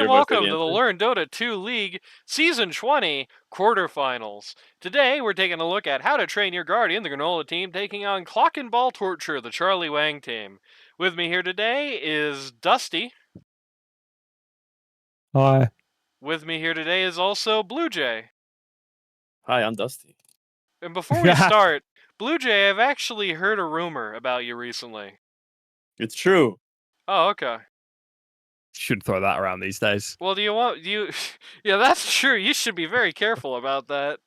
and everybody say welcome the to the answer? Learn Dota 2 League Season 20 Quarterfinals. Today, we're taking a look at how to train your Guardian, the Granola team, taking on Clock and Ball Torture, the Charlie Wang team. With me here today is Dusty. Hi. With me here today is also Blue Jay. Hi, I'm Dusty. And before we start, Blue Jay, I've actually heard a rumor about you recently. It's true. Oh, okay. Should throw that around these days. Well, yeah, that's true. You should be very careful about that.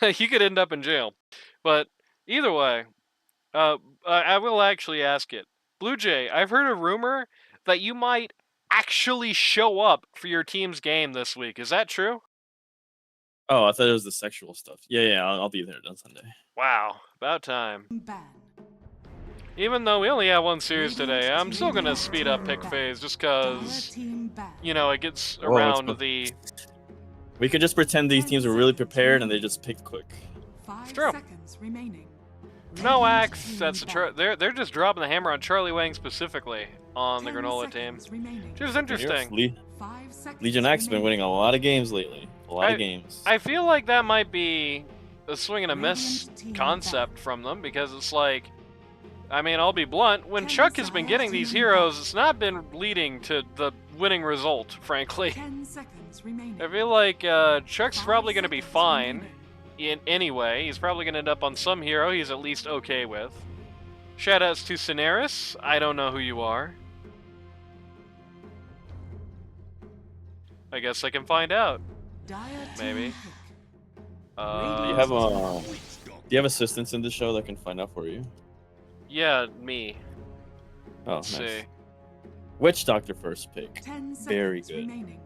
You could end up in jail. But either way, I will actually ask it. Blue Jay, I've heard a rumor that you might actually show up for your team's game this week. Is that true? Oh, I thought it was the sexual stuff. Yeah, I'll be there on Sunday. Wow, about time. Even though we only have one series today, I'm still gonna speed up pick phase just cause, you know, it gets around the... We could just pretend these teams were really prepared and they just picked quick. It's true. No axe. That's they're just dropping the hammer on Charlie Wang specifically on the Granola team, which is interesting. Legion X has been winning a lot of games lately. A lot of games. I feel like that might be a swing and a miss concept from them because it's like, I mean, I'll be blunt. When Chuck has been getting these heroes, it's not been leading to the winning result, frankly. I feel like Chuck's probably going to be fine. Anyway, he's probably going to end up on some hero he's at least okay with. Shoutouts to Cineris. I don't know who you are. I guess I can find out. Maybe. Do you have assistants in the show that can find out for you? Yeah, me. Oh, Let's see. Witch Doctor first pick. Very good. Remaining.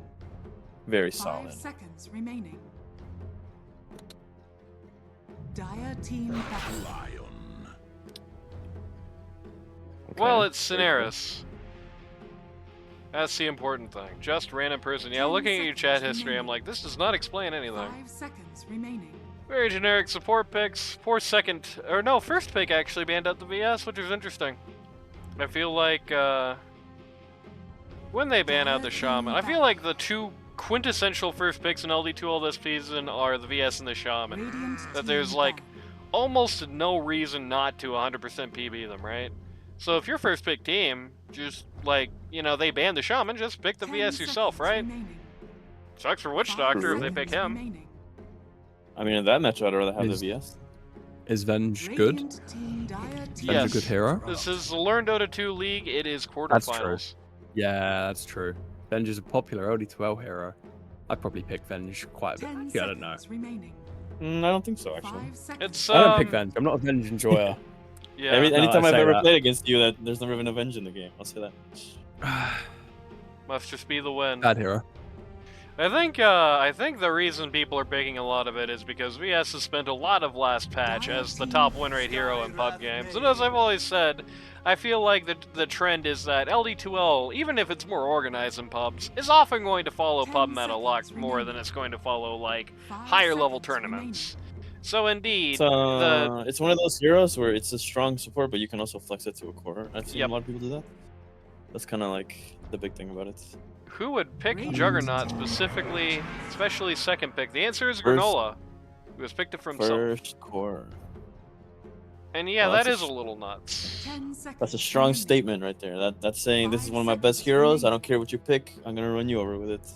Very 5 solid. seconds remaining. Dire team battle. Well, it's Cineris. That's the important thing. Just random person. Yeah, looking at your chat history, I'm like, this does not explain anything. 5 seconds remaining. Very generic support picks. Poor first pick actually banned out the VS, which is interesting. I feel like, when they ban out the Shaman, I feel like the two quintessential first picks in LD2L this season are the VS and the Shaman. That there's, like, almost no reason not to 100% PB them, right? So if your first pick team, just, like, you know, they ban the Shaman, just pick the VS yourself, right? Sucks for Witch Doctor if they pick him. I mean, in that match, I'd rather have the VS. Is Venge good? Yes. Venge a good hero? This is the Learn Dota 2 League. It is quarterfinals. That's true. Yeah, that's true. Venge is a popular LD2L hero. I'd probably pick Venge quite a bit. Yeah, I don't know. I don't think so, actually. It's, I don't pick Venge. I'm not a Venge enjoyer. Yeah. Anytime I've ever played against you, there's never been a Venge in the game. I'll say that. Must just be the win. Bad hero. I think the reason people are picking a lot of it is because VS has spent a lot of last patch as the top win rate hero in pub games. And as I've always said, I feel like the trend is that LD2L, even if it's more organized in pubs, is often going to follow pub meta a lot more than it's going to follow, like, higher level tournaments. So indeed, it's one of those heroes where it's a strong support, but you can also flex it to a core. I've seen a lot of people do that. That's kind of like the big thing about it. Who would pick Juggernaut specifically, especially second pick? The answer is Granola, who has picked it for himself. First core. And yeah, that is a little nuts. That's a strong statement right there. That's saying this is one of my best heroes. I don't care what you pick. I'm gonna run you over with it.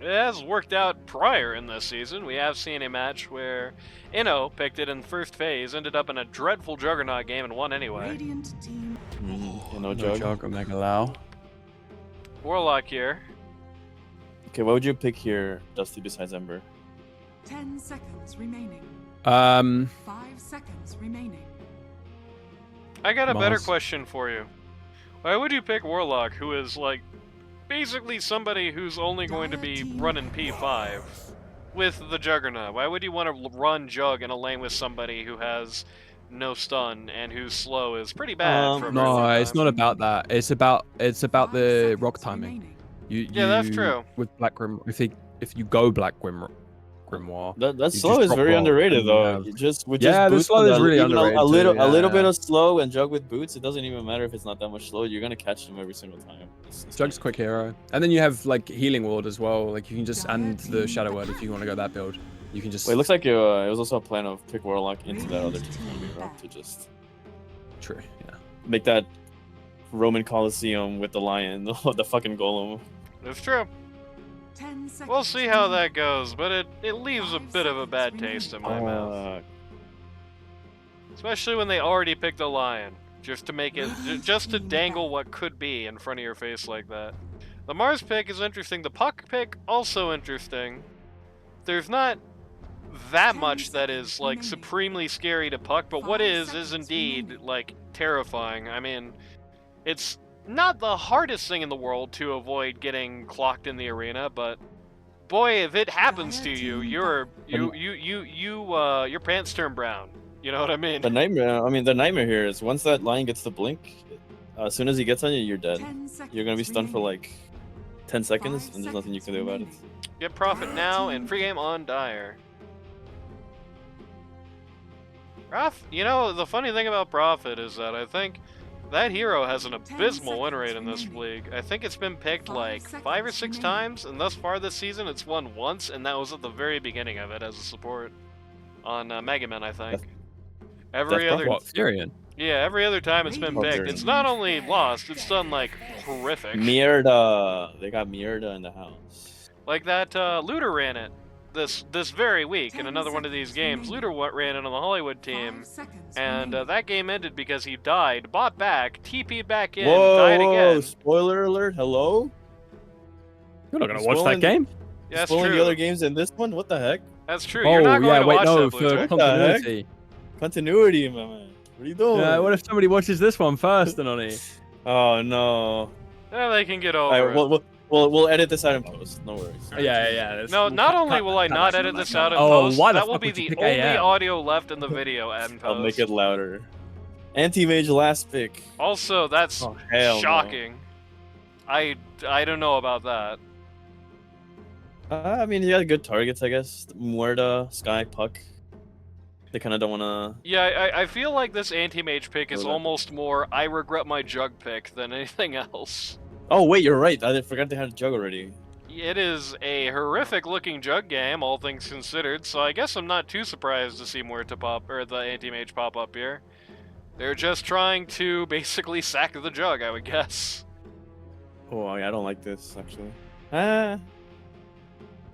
It has worked out prior in this season. We have seen a match where Inno picked it in the first phase, ended up in a dreadful Juggernaut game and won anyway. No Jug. Omega Lao. Warlock here. Okay, what would you pick here, Dusty, besides Ember? 10 seconds remaining. 5 seconds remaining. I got a better question for you. Why would you pick Warlock, who is, like, basically somebody who's only going to be running P5 with the Juggernaut? Why would you want to run Jug in a lane with somebody who has no stun and whose slow is pretty bad? No, it's not about that. It's about the rock timing. Yeah, that's true. With Black Grim, if you go Black Grim Grimoire. That You slow just is drop very roll underrated and you though. have- You just with Yeah, just the boots slow and is really even underrated a little too, a little bit yeah. of slow and jug with boots. It doesn't even matter if it's not that much slow. You're gonna catch them every single time. It's Jug's quick hero, and then you have like healing ward as well. Like you can just and the shadow word if you want to go that build. You can just. Wait, it looks like it was also a plan of pick Warlock into that other team's enemy row to just True. Yeah. make that Roman Colosseum with the lion, the fucking golem. It's true. 10 seconds. We'll see how remaining. that goes, but it leaves a 5 bit of a seconds bad remaining. taste in my mouth. Especially when they already picked a lion, just to make it, just to dangle what could be in front of your face like that. The Mars pick is interesting. The Puck pick also interesting. There's not that 10 much that is seconds like remaining. supremely scary to Puck, but what 5 is seconds indeed remaining. like terrifying. I mean, it's not the hardest thing in the world to avoid getting clocked in the arena, but boy, if it happens to you, your pants turn brown. You know what I mean? The nightmare here is once that lion gets the blink, as soon as he gets on you, you're dead. 10 seconds You're gonna be stunned for remaining. like 10 seconds, 5 and there's nothing you can do seconds about it. remaining. Get profit now and free game on Dire. You know, the funny thing about Profit is that I think that hero has an 10 abysmal win rate seconds in this remaining. league. I think it's been picked 5 like 5 or seconds 6 remaining. times, and thus far this season it's won once, and that was at the very beginning of it as a support on Mega Man, I think. Every Death other, What Furion? yeah, every other time it's been Radiant picked, it's not only lost, it's done like horrific. Mierda, they got Mierda in the house. Like that Looter ran it this very week in 10 another one of these seconds games. remaining. Looter ran it on the Hollywood team. 5 seconds And remaining. that game ended because he died, bought back, TP'd back in, Whoa, died whoa, again. spoiler alert! Hello. You're not gonna He's watch that spoiling- game? Yeah, that's Spoiling true. the other games in this one. What the heck? That's true. You're not going yeah, to wait, watch no, that, for Bluejack. What the heck? continuity. Continuity, my man. What are you doing? Yeah, what if somebody watches this one first, Anoni? Oh no. Yeah, they can get Alright, over it. we'll edit this out in post. No worries. Yeah. No, not only will I not edit this out in post, why the that will fuck be would you the pick only AM? audio left in the video and post. I'll make it louder. Anti-mage last pick. Also, that's Oh hell. no. shocking. I don't know about that. I mean, you got good targets, I guess. Muerta, Sky, Puck. They kind of don't want to. Yeah, I feel like this anti-mage pick is Go there. almost more I regret my jug pick than anything else. Oh wait, you're right. I forgot they had a jug already. It is a horrific looking jug game, all things considered, so I guess I'm not too surprised to see Muerta pop, or the anti-mage pop up here. They're just trying to basically sack the jug, I would guess. Oh, I don't like this actually.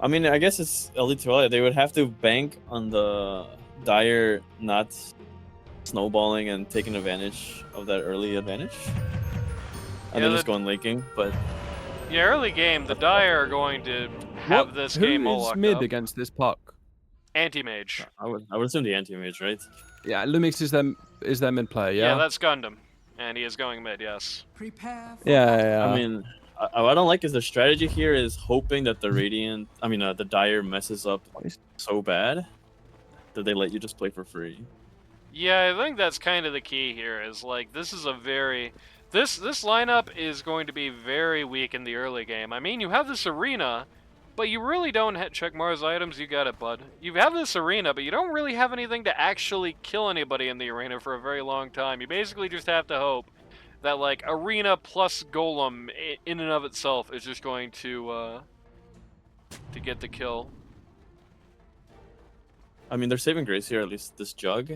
I mean, I guess it's LD2L. They would have to bank on the Dire not snowballing and taking advantage of that early advantage, and then just going late game. But Yeah, early game, the Dire are going to have this game all Who is locked mid up. against this Puck? Anti-mage. I would assume the anti-mage, right? Yeah, Lumix is their mid player, Yeah, yeah? that's Gundam. And he is going mid, yes. Prepare for Yeah. I mean, I don't like is the strategy here is hoping that the Radiant, the Dire messes up so bad that they let you just play for free. Yeah, I think that's kind of the key here, is like, this is a very... This lineup is going to be very weak in the early game. I mean, you have this arena, but you really don't check Mars items, you got it, bud. You have this arena, but you don't really have anything to actually kill anybody in the arena for a very long time. You basically just have to hope that, like, arena plus golem in and of itself is just going to get the kill. I mean, they're saving grace here, at least this jug.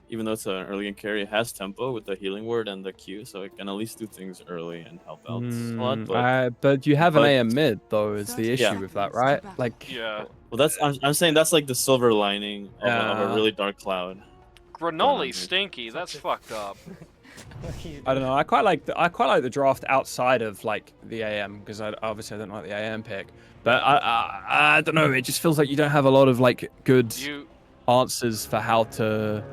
Even though it's an early game carry, it has tempo with the healing word and the Q, so it can at least do things early and help out a lot. But you have an but- AM mid, though, is the issue Yeah. with that, right? Like, Yeah. Well, I'm saying that's like the silver lining of a really dark cloud. Granola stinky, that's fucked up. I don't know. I quite like the draft outside of like the AM because I obviously don't like the AM pick. But I don't know. It just feels like you don't have a lot of like good answers for how to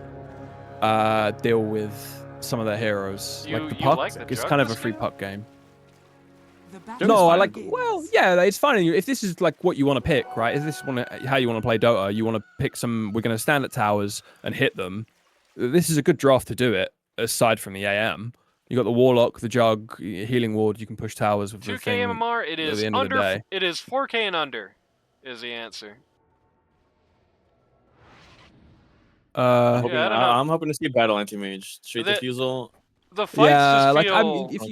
deal with some of the heroes. Like the puck, like the it's jug kind of a this free game? puck game. the battle No, I begins. like. Well, yeah, it's fine. If this is like what you want to pick, right? If this is how you want to play Dota, you want to pick some. We're going to stand at towers and hit them. This is a good draft to do it. Aside from the AM, you got the Warlock, the Jug, Healing Ward. You can push towers with the 2K thing. MMR, it at is the end of the under. day. It is 4K and under, is the answer. I'm Yeah, I don't know. I'm hoping to see battle anti-mage. Straight The- defusal. The fights just like feel if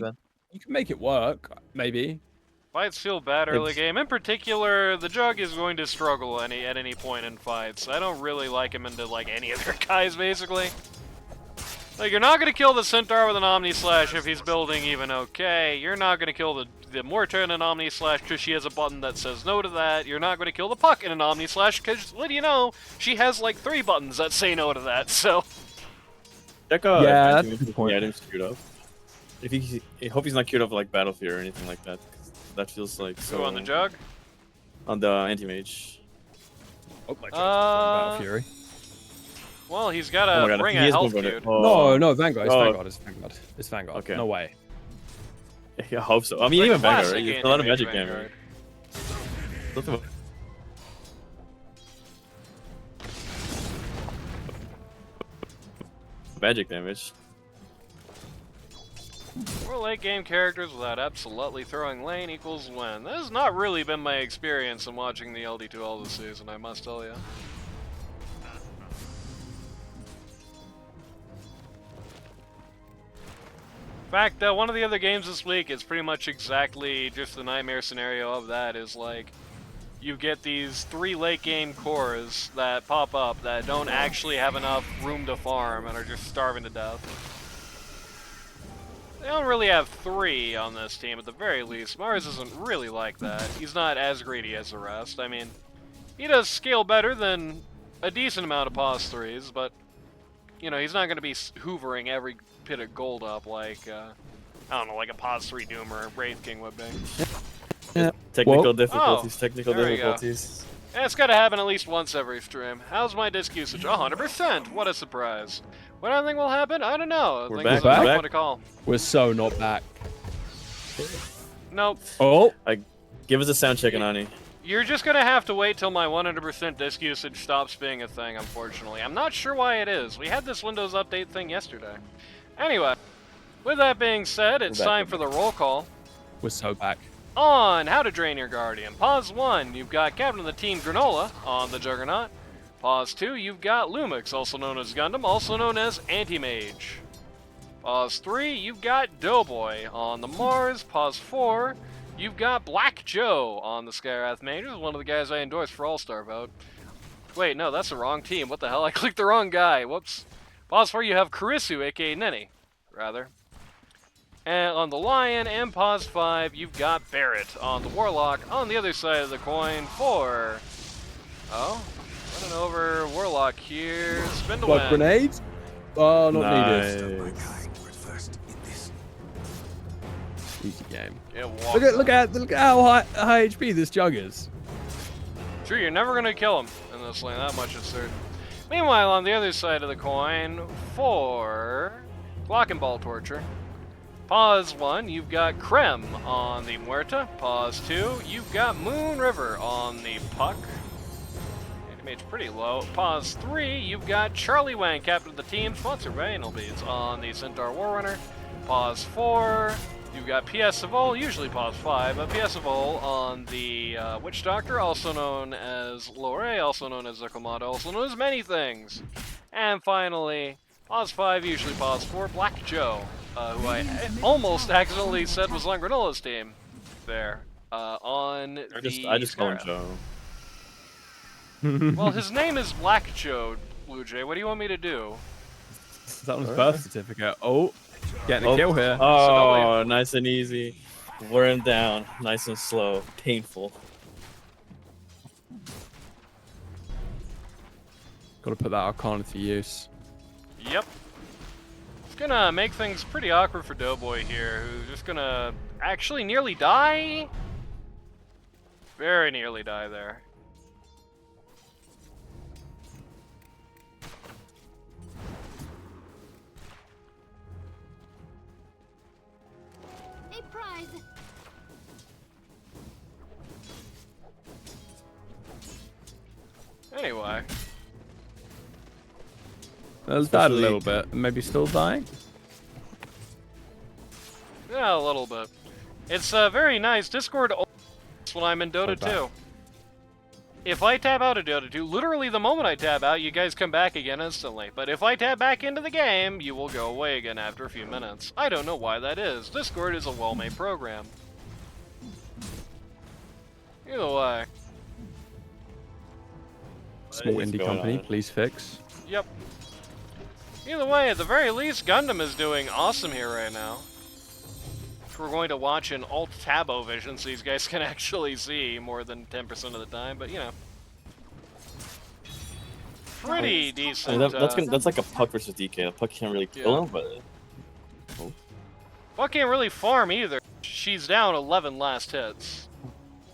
you can make it work, maybe. fights feel bad early It's- game. In particular, the Jug is going to struggle at any point in fights. I don't really like him into like any of their guys basically. Like, you're not gonna kill the Centaur with an Omni Slash if he's building even okay. You're not gonna kill the Mortar in an Omni Slash because she has a button that says no to that. You're not gonna kill the Puck in an Omni Slash because, let you know, she has like 3 buttons that say no to that. So Check Yeah, that's a good point. Yeah, items queued up. If he, I hope he's not queued up like Battle Fear or anything like that. 'Cause that feels like so. who on the Jug? On the anti-mage. Oh my god, Battle Fury. Well, he's Oh gotta my god, bring he a is health moving dude. it. Oh. No, Vanguard. It's Oh. Vanguard. It's Vanguard. It's Vanguard. Okay. No way. Yeah, I hope so. I mean, Like even Vanguard, classic right? It's a lot of anti-mage magic damage. Vanguard. Look at magic damage. More late game characters without absolutely throwing lane equals win. That has not really been my experience in watching the LD2L this season, I must tell you. In fact, one of the other games this week is pretty much exactly just the nightmare scenario of that. Is like, you get these 3 late game cores that pop up that don't actually have enough room to farm and are just starving to death. They don't really have 3 on this team at the very least. Mars isn't really like that. He's not as greedy as the rest. I mean, he does scale better than a decent amount of pos 3s, but, you know, he's not going to be hoovering every pit of gold up like, I don't know, like a pos 3 Doom or Wraith King would be. Yeah. Technical difficulties, Oh, technical there we go. difficulties. And it's got to happen at least once every stream. How's my disc usage? 100%! What a surprise. What I think will happen? I don't know. I We're think back, it's a we're tough back. one to call. We're so not back. Nope. Oh, Give us a sound check, Anani. You're just gonna have to wait till my 100% disk usage stops being a thing, unfortunately. I'm not sure why it is. We had this Windows Update thing yesterday. Anyway, with that being said, it's back, time we're for the roll call. we're so back. On How to Drain Your Guardian. Pause 1, you've got Captain of the Team Granola on the Juggernaut. Pause 2, you've got Lumix, also known as Gundam, also known as Anti-Mage. Pause 3, you've got Doughboy on the Mars. Pause 4, you've got Black Joe on the Skyrath Mage. This is one of the guys I endorsed for All-Star vote. Wait, no, that's the wrong team. What the hell? I clicked the wrong guy. Whoops. Pause 4, you have Karisu, aka Nenny, rather. And on the Lion, and pause 5, you've got Barrett on the Warlock. On the other side of the coin, 4. Oh, running over Warlock here. Spin to What, win. grenades? Oh, not needed. Nice. Easy game. Yeah, walk. Look at how high HP this Jug is. True, you're never gonna kill him in this lane. That much is certain. Meanwhile, on the other side of the coin, 4. Clock and Ball Torture. Pause 1, you've got Krem on the Muerta. Pause 2, you've got Moon River on the Puck. Animate's pretty low. Pause 3, you've got Charlie Wang, captain of the team, sponsored by Anal Beads, on the Centaur Warrunner. Pause 4, you've got PS Evol, usually pause 5, but PS Evol on the Witch Doctor, also known as Lore, also known as Zukomata, also known as many things. And finally, pause 5, usually pause 4, Black Joe. Who I almost accidentally said was on Granola's team there, on I just call him Skyrath. Joe. Well, his name is Black Joe, Blue Jay. What do you want me to do? Is that on his birth certificate? Oh, getting a kill here. Oh, nice and easy. Wear him down. Nice and slow. Painful. Got to put that Arcana to use. Yep. It's gonna make things pretty awkward for Doughboy here, who's just gonna actually nearly die? Very nearly die there. A prize. Anyway. Has died a little bit. Maybe still dying? Yeah, a little bit. It's very nice. Discord when I'm in Dota 2. if I tab out of Dota 2, literally the moment I tab out, you guys come back again instantly. But if I tab back into the game, you will go away again after a few minutes. I don't know why that is. Discord is a well-made program. Either way. Small What is indie going company, on? please fix. Yep. Either way, at the very least, Gundam is doing awesome here right now. We're going to watch in alt-tabo vision so these guys can actually see more than 10% of the time, but you know. Pretty I decent. mean, that's like a Puck versus DK. A Puck can't really kill him, but Puck can't really farm either. She's down 11 last hits.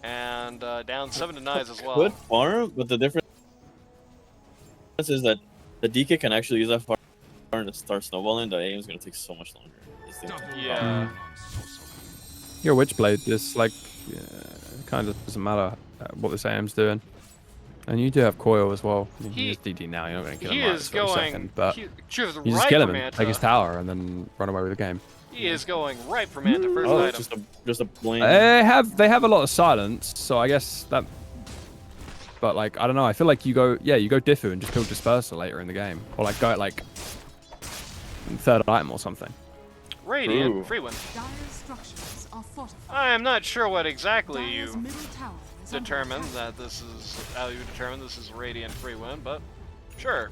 And down 7 to 9s as well. could farm. But the difference is that the DK can actually use that farm to start snowballing. The aim is gonna take so much longer. Is the only Yeah. Your Witchblade, this like kind of doesn't matter what this AM's doing. And you do have coil as well. I mean, he is DD now. You're not going to kill him He right is this very going. second, but He, you just just right kill for him, Manta. take his tower, and then run away with the game. He is going right for Manta first Oh, item. just a blame. They have a lot of silence, so I guess that. But like I don't know, I feel like you go Diffu and just kill Disperser later in the game, or like go at like third item or something. Radiant, Ooh. free win. Dire structures are fortified. I am not sure what exactly Dire's you middle tower is under determined attack. that this is how you determine this is Radiant free win, but sure.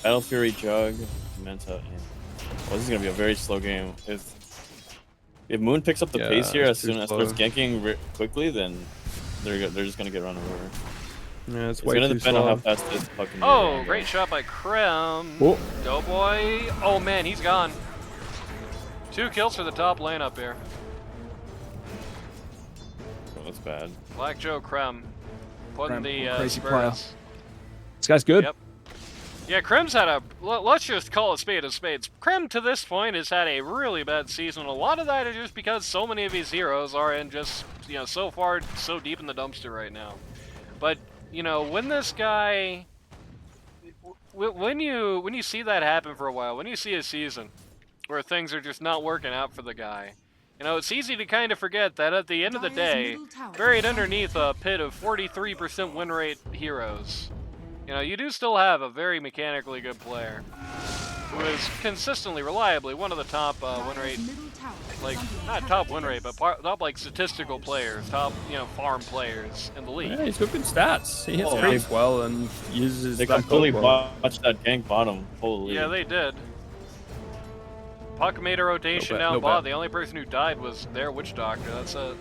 Battle Fury, Jug, Manta. Well, this is gonna be a very slow game. If Moon picks up the Yeah, pace here it's as soon too as slow. starts ganking quickly, then they're just gonna get run over. Yeah, it's It's way gonna too depend on how slow. fast this fucking. Oh, great shot by Krem. Oh. Doughboy. Oh man, he's gone. 2 kills for the top lane up here. Oh, that's bad. Black Joe Krem. Putting Krem, the crazy Spurs. player. This guy's good. Yep. Yeah, Krem's had a. Let's just call it spade of spades. Krem to this point has had a really bad season. A lot of that is just because so many of his heroes are in just, you know, so far, so deep in the dumpster right now. But, you know, when this guy. When you see that happen for a while, when you see a season where things are just not working out for the guy, you know, it's easy to kind of forget that at the end of the day, buried underneath a pit of 43% win rate heroes, you know, you do still have a very mechanically good player who is consistently, reliably one of the top win rate, like, not top win rate, but top, like, statistical players, top, you know, farm players in the league. Yeah, he's got good stats. He hits Oh, creeps well and uses They that completely gold well. botched that gank bottom. Holy. Yeah, they did. Puck made a rotation Little down bit, bot. little The only person who died was their Witch Doctor. That's it.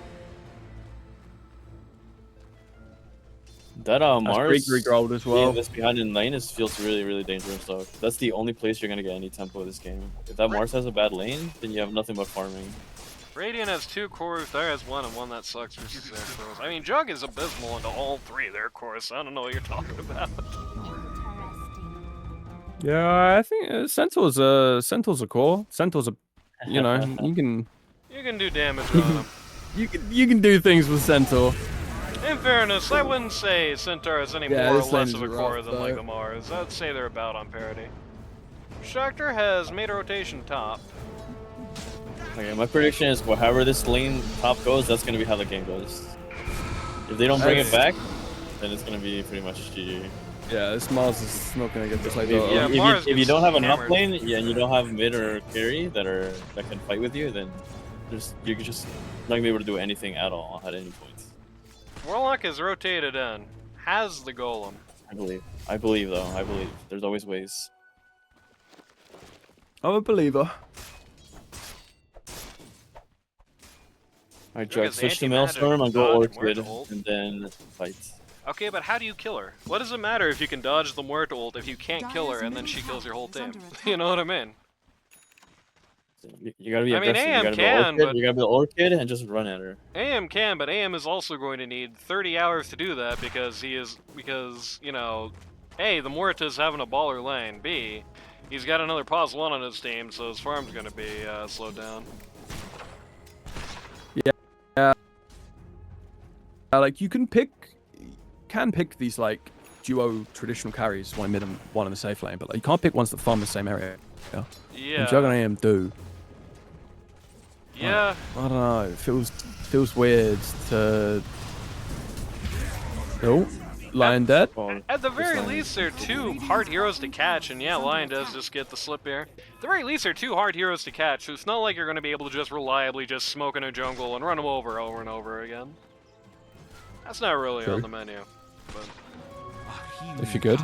That Mars Greek rolled as being well. this behind in lane feels really dangerous though. That's the only place you're gonna get any tempo this game. If that Mars has a bad lane, then you have nothing but farming. Radiant has 2 cores. There has 1 and 1 that sucks versus their cores. I mean, Jug is abysmal into all 3 of their cores. So I don't know what you're talking about. Yeah, I think Centaur's a core. Centaur's a, you know, you can You can do damage on him. you can do things with Centaur. In fairness, I wouldn't say Centaur is any Yeah, more or this less lane's of a rough, core than like though. the Mars. I'd say they're about on parity. Shoctor has made a rotation top. Okay, my prediction is however this lane top goes, that's gonna be how the game goes. If they don't bring it back, then it's gonna be pretty much GG. Yeah, this Mars is not gonna get this late. Yeah, If Mars you gets don't have an hammered. up lane, yeah, and you don't have mid or carry that can fight with you, then you're just not gonna be able to do anything at all at any point. Warlock is rotated in. Has the golem. I believe though. I believe there's always ways. I'm a believer. Alright, Jug Jug, is switch to anti-magic, Maelstrom and go dodge, Orchid, Muerta ult. and then fight. Okay, but how do you kill her? What does it matter if you can dodge the Muerta ult if you can't kill her and then she kills your whole team? You know what I mean? You gotta be I mean, aggressive. AM you gotta be can, Orchid, but- you gotta be Orchid and just run at her. AM can, but AM is also going to need 30 hours to do that because you know, A, the Muerta's having a baller lane. B, he's got another pause 1 on his team, so his farm's going to be slowed down. Like you can pick these like duo traditional carries, one mid and one in the safe lane, but like, you can't pick ones that farm the same area. And Jug and Yeah. AM do. Yeah. I don't know. It feels weird to. Oh, Lion dead. Oh, At the very Lion. least, they're two hard heroes to catch, and yeah, Lion does just get the slip here. At the very least, they're two hard heroes to catch, so it's not like you're going to be able to just reliably just smoke in a jungle and run them over and over again. That's not really True. on the menu. But If you're good.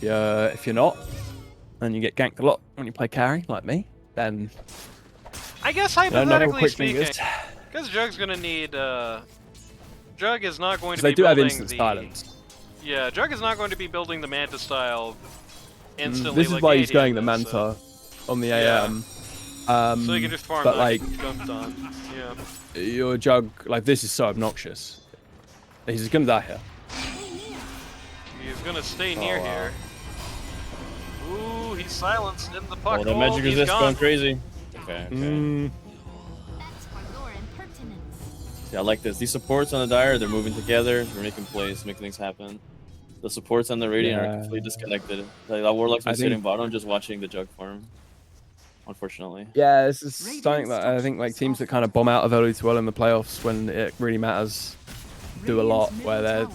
Yeah, if you're not, and you get ganked a lot when you play carry, like me, then I guess no knuckle hypothetically quick speaking, fingers. because Jug's going to need... Jug is not going to They be do have building instant the... silence. Yeah, Jug is not going to be building the Manta style instantly. This is like why he's AD going the does, Manta on the Yeah. AM. So he can just farm but that like jumped on. Yeah. your Jug, like this is so obnoxious. He's gonna die here. He's gonna stay near wow. here. Ooh, he's silenced in the puck. Oh, the magic he's resist gone. going crazy. Okay. That's for your impertinence. Yeah, I like this. These supports on the Dire, they're moving together. They're making plays, making things happen. The supports on the Radiant are completely disconnected. Like, that Warlock's been sitting bottom, just watching the Jug farm. Unfortunately. Yeah, this is something that I think like teams that kind of bomb out of LD2L in the playoffs when it really matters do a lot, where they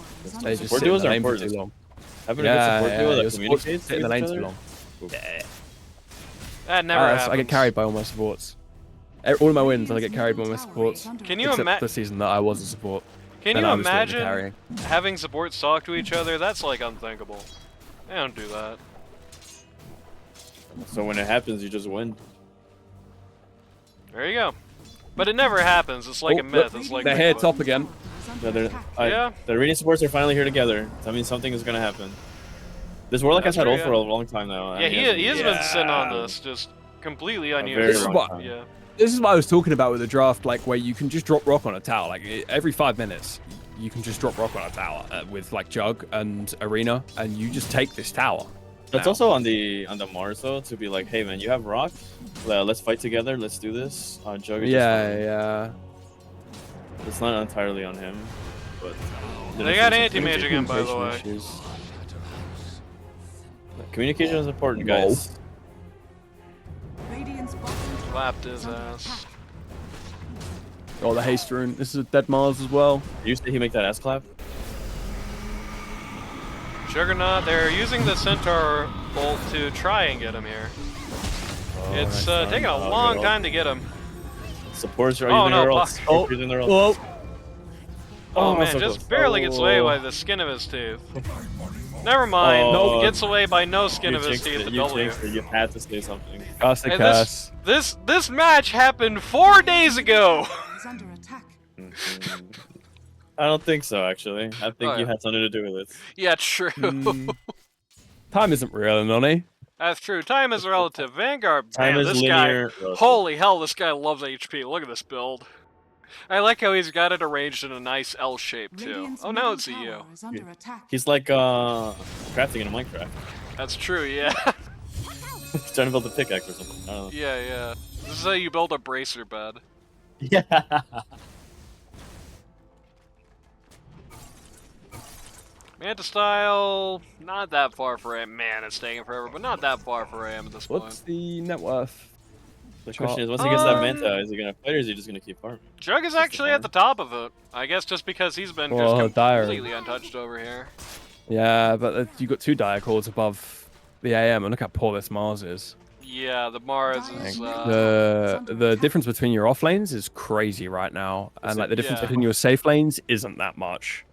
just Support sit in duos the are lane for too important. long. Having a good support duo your that supports communicates sit in the with lane each too other. long. Yeah. That never happens. I get carried by all my supports. All of my wins, I get carried by my supports. Can you Except imagine? the season that I was a support. Can then you I was doing the imagine carrying. having supports talk to each other? That's like unthinkable. They don't do that. So when it happens, you just win. There you go. But it never happens. It's like a myth. It's like They're here top again. Yeah, the Radiant supports are finally here together. That means something is gonna happen. This Warlock has That's had ult true, for yeah. a long time now. Yeah, he has been sitting on Yeah. this, just completely very unused. This is long what- time. Yeah. This is what I was talking about with the draft, like where you can just drop rock on a tower. Like every 5 minutes, you can just drop rock on a tower with like Jug and Arena, and you just take this tower. That's now. also on the Mars though, to be like, hey man, you have rock, let's fight together, let's do this. Jug is Yeah. it's not entirely on him, but They got anti-mage again, by the way. Communication is important, guys. Slapped his ass. Oh, the haste rune. This is a dead Mars as well. Used to he make that ass clap? Juggernaut, they're using the Centaur bolt to try and get him here. Oh, It's nice taking a Oh, long good time to get him. ult. Supports are Oh, using no, their fuck. ults. Oh. Using their ults. Oh, man, so just close. barely gets away Oh. by the skin of his teeth. Never mind. Oh. Nope, gets away by no skin You of his jinxed teeth. it, The you W. jinxed it, you had to say something. Cast a Hey, curse. this match happened 4 days ago. Is under attack. I don't think so, actually. I think Oh, you yeah. had something to do with it. Yeah, true. Time isn't real, Nonny. That's true. Time is relative. Vanguard, Time man, is this linear. guy. Holy hell, this guy loves HP. Look at this build. I like how he's got it arranged in a nice L shape too. Radiant's Oh, now middle it's EU. tower is under attack. He's like crafting in a Minecraft. That's true. Yeah. He's trying to build a pickaxe or something. I don't know. Yeah. This is how you build a bracer bed. Yeah. Manta style, not that far for AM. Man, it's taking forever, but not that far for AM at this What's point. the net worth? The question is, once he gets that Manta, is he gonna fight or is he just gonna keep farming? Jug is actually at the top of it. I guess just because he's been Well, just Dire. completely untouched over here. Yeah, but you got 2 dire cores above the AM, and look how poor this Mars is. Yeah, the Mars is. The difference between your off lanes is crazy right now, and like the difference Yeah. between your safe lanes isn't that much.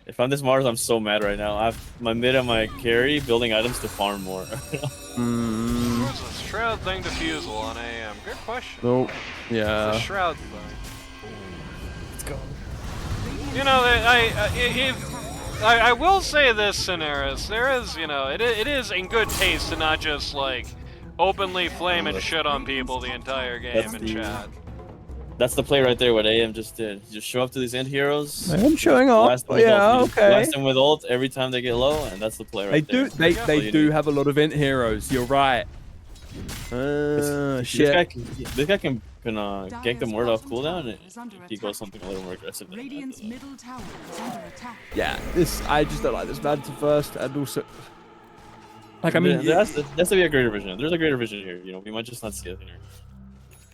If I'm this Mars, I'm so mad right now. I have my mid and my carry building items to farm more. Where's the Shroud thing defusal on AM? Good question. Oh, The yeah. Shroud thing. Let's go. You know, I will say this, Cineris. There is, you know, it is in good taste to not just like openly flame and shit on people the entire game That's in the- chat. That's the play right there, what AM just did. You just show up to these end heroes. I'm showing blast off. them with Yeah, ult. You just okay. Blast them with ult every time they get low, and that's the play They right do. there. They That's all you do need. have a lot of int heroes. You're right. This Shit. guy can gank the ward off cooldown, and he goes something a little more aggressive. Than Radiant's that. middle tower is under attack. Yeah, this I just don't like this Manta first, and also Like, I mean, there has to be a greater vision. There's a greater vision here. You know, we might just not see it here.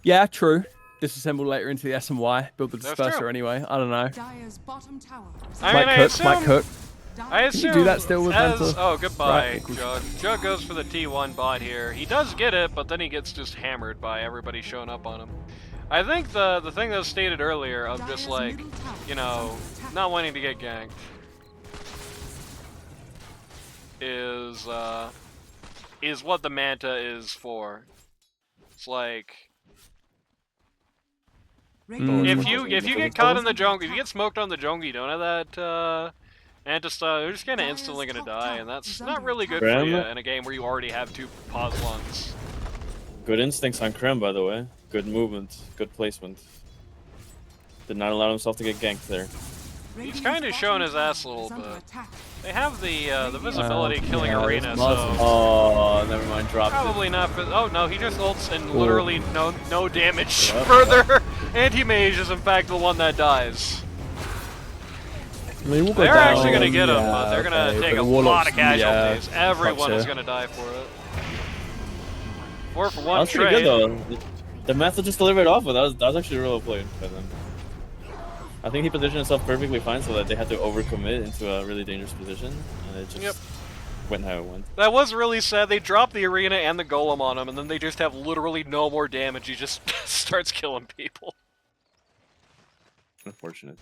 yeah, true. Disassemble later into the S and Y. Build the That's disperser true. anyway. I don't know. Dire's bottom tower. I mean, Might cook. I assume you do that still with as, Vanta? oh, goodbye, Right. Jug. Jug goes for the T1 bot here. He does get it, but then he gets just hammered by everybody showing up on him. I think the thing that was stated earlier of just like, you know, not wanting to get ganked is what the Manta is for. It's like if you get caught in the jungle, if you get smoked on the jungle, you don't have that anti-style, you're just kind of instantly gonna die, and that's not really good for you in a game where you already have 2 pause lungs. Good instincts on Krem, by the way. Good movement, good placement. Did not allow himself to get ganked there. He's kind of showing his ass a little bit. They have the visibility killing arena, so oh, never mind, dropped probably it. not. Oh no, he just ults and literally no damage further. Anti-mage is in fact the one that dies. I mean, we'll go They're down. actually gonna get him, Yeah, but they're gonna okay, take but a the lot Warlock's- of casualties. yeah, Everyone is gotcha. gonna die for it. 4 for That 1 was pretty trade. good though. The method just delivered off, but that was actually really well played by them. I think he positioned himself perfectly fine so that they had to overcommit into a really dangerous position, and it just went how it went. That was really sad. They dropped the arena and the golem on him, and then they just have literally no more damage. He just starts killing people. Unfortunate.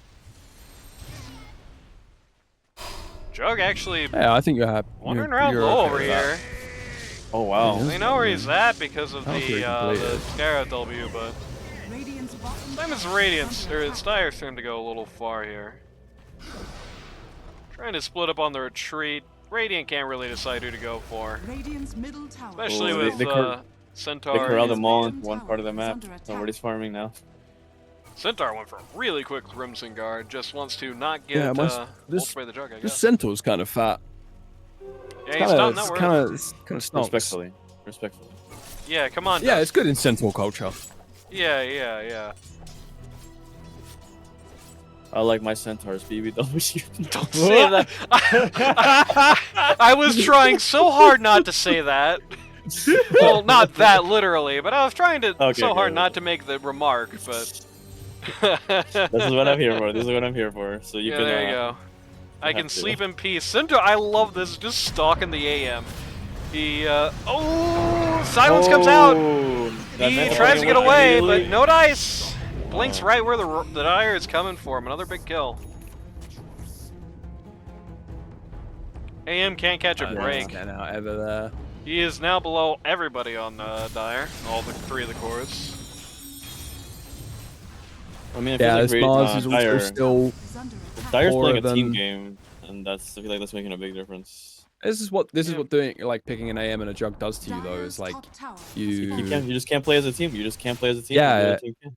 Jug actually Yeah, I think you're happy. wandering around you're low okay over with that. here. Oh wow. They know where he's at because of That was pretty the completed. Scarab W, but Radiant's bottom time is tower Radiance, is or under it's attack. Dire's turn to go a little far here. Trying to split up on the retreat. Radiant can't really decide who to go for. Radiant's middle tower. Especially Oh, with they Centaur. They corralled He's- them all in one part of the map. Nobody's farming now. Centaur went for a really quick Crimson Guard, just wants to not get Yeah, ulted by the Jug, I This guess. Centaur's kind of fat. Yeah, he's done that work. Kind of stonks. Respectfully. Respectfully. Yeah, come on. Yeah, Dust. it's good in Centaur culture. Yeah. I like my centaurs, BBW. Don't say that. I was trying so hard not to say that. Well, not that literally, but I was trying to hard not to make the remark, but... This is what I'm here for. This is what I'm here for. So you can. there you go. I can have to. sleep in peace. Centaur, I love this. Just stalking the AM. He, Silence comes out. He tries to get away, but no dice. Blinks right where the Dire is coming for him. Another big kill. AM can't catch a break. Getting out ever there. He is now below everybody on Dire. All 3 of the cores. I mean, Yeah, feels this like Mars is also Dire, still. Is under attack. Dire's four playing of a team them. game, and I feel like that's making a big difference. This is what doing like picking an AM and a Jug does to you though. Is like Top tower you You just can't play as a team. You just can't play as a team. Yeah. The other team can.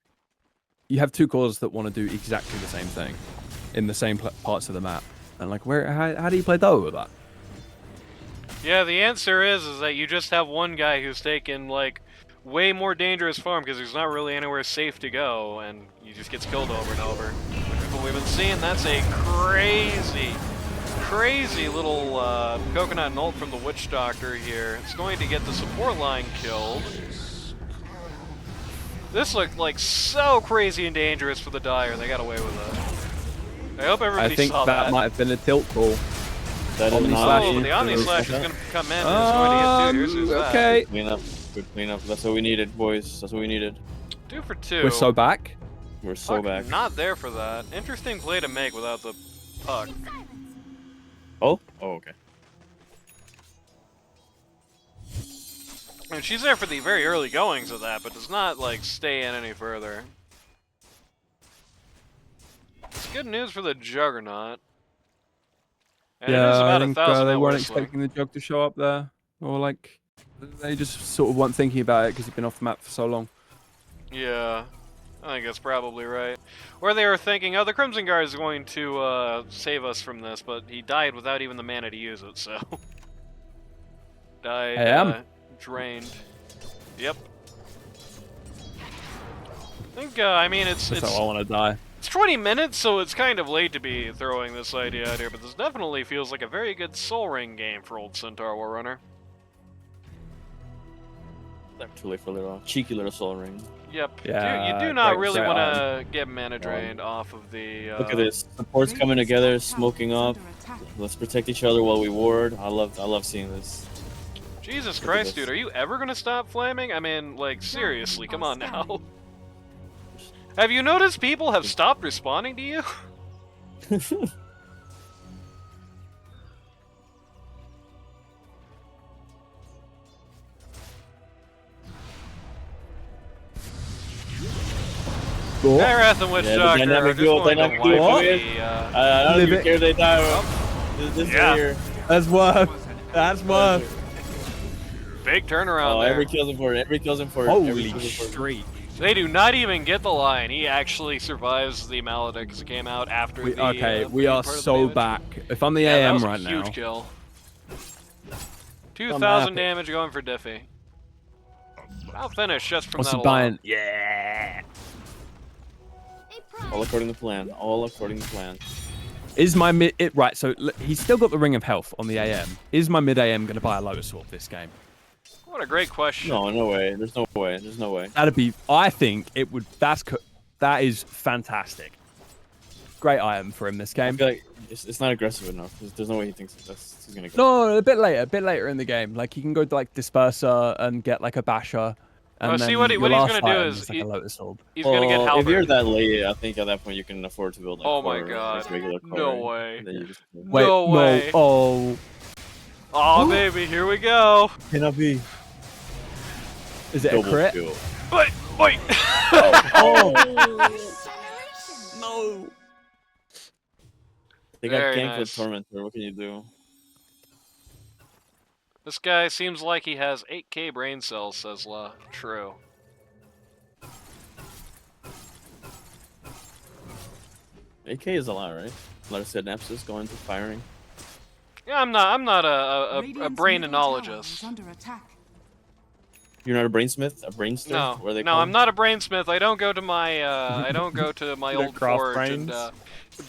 you have 2 cores that want to do exactly the same thing in the same parts of the map, and like how do you play though with that? Yeah, the answer is that you just have one guy who's taken like way more dangerous farm because there's not really anywhere safe to go, and he just gets killed over and over. Which is what we've been seeing. That's a crazy little coconut and ult from the Witch Doctor here. It's going to get the support line killed. This looked like so crazy and dangerous for the Dire. They got away with it. I hope everybody I think saw that might have been a tilt call. That is Omni not slash Oh, in the Omni for- Slash is going to come in. And it's going to get 2. Here's who's that. Okay. clean up. Good clean up. That's what we needed, boys. That's what we needed. 2 for 2. We're so back. We're so Puck back. Not there for that. Interesting play to make without the puck. Oh? Oh, okay. I mean, she's there for the very early goings of that, but does not like stay in any further. It's good news for the Juggernaut. And it is Yeah, I about think 1,000 they net weren't worth swing. expecting the Jug to show up there, or like they just sort of weren't thinking about it because he'd been off the map for so long. Yeah, I think that's probably right. Or they were thinking, oh, the Crimson Guard is going to save us from this, but he died without even the mana to use it, so... died, I am. Drained. Yep. I think, I mean, That's how I want to die. it's 20 minutes, so it's kind of late to be throwing this idea out here, but this definitely feels like a very good Soul Ring game for old Centaur Warrunner. Too late for a little cheeky little soul ring. Yep. Yeah, You do not great- really great want item. to get mana drained off of the. Look at this. Supports coming Radiant's together, top tower smoking is up. under attack. Let's protect each other while we ward. I love seeing this. Jesus Look at Christ, this. dude, are you ever gonna stop flaming? I mean, like, seriously, come on now. Have you noticed people have stopped responding to you? Cool. Hey, Wrath and Witch Yeah, the Doctor, dynamic I'm just duo, going to dynamic wipe duo. the, I don't Live even it. care if they die. This Yeah. here. That's worth. That's worth. big turnaround Oh, there. every kills him for it. Every kills him for it. Every Holy kills him for it. streak. They do not even get the line. He actually survives the Maledict because it came out after We, the. okay, we main are part of the so damage. back. If I'm the Yeah, that AM was a right huge now, kill. happy. 2,000 damage going for Diffie. I'll finish just from what's that the alone. buying? Yeah. A prize. All according to plan. All according to plan. Is my mid right? So he's still got the ring of health on the AM. Is my mid AM going to buy a Lotus Orb this game? What a great question. No, no way. There's no way. There's no way. That'd be. I think it would. That is fantastic. Great item for him this I game. feel like it's not aggressive enough. There's no way he thinks he's gonna go. No, a bit later in the game. Like he can go to like Disperser and get like a Basher. And Oh, then see what your what he's last gonna do item is like a Lotus Orb. he's gonna get Well, Halberd. if you're that late, I think at that point you can afford to build like Oh my core, God. like regular core, No right? way. And then you just Wait, No way. Oh, Oh baby, here we go. cannot be. is it a Double crit? kill. Wait, wait. No. They got Very ganked with nice. Tormentor. What can you do? This guy seems like he has 8k brain cells, says La. True. AK is a lot, right? A lot of synapses going to firing. Yeah, I'm not a Radiant's brain middle tower is analogist. under attack. You're not a brainsmith, a brainster. No, What are they no, called? I'm not a brainsmith. I don't go to my I don't go to my You don't old craft forge and brains?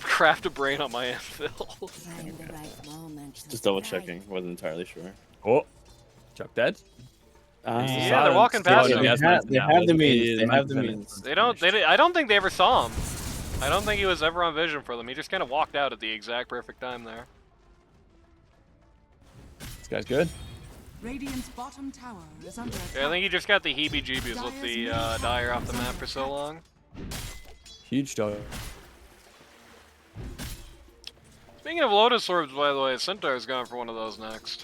craft a brain on my anvil. Find the right moment to Just double strike. checking. Wasn't entirely sure. Oh, Chuck dead. Yeah, they're walking past They him. have the means. They have the means. They don't. I don't think they ever saw him. I don't think he was ever on vision for them. He just kind of walked out at the exact perfect time there. This guy's good. Radiant's bottom tower is under attack. Yeah, I think he just got the heebie-jeebies with the Dire off the map for so long. Huge dog. Speaking of Lotus Orbs, by the way, Centaur's going for one of those next.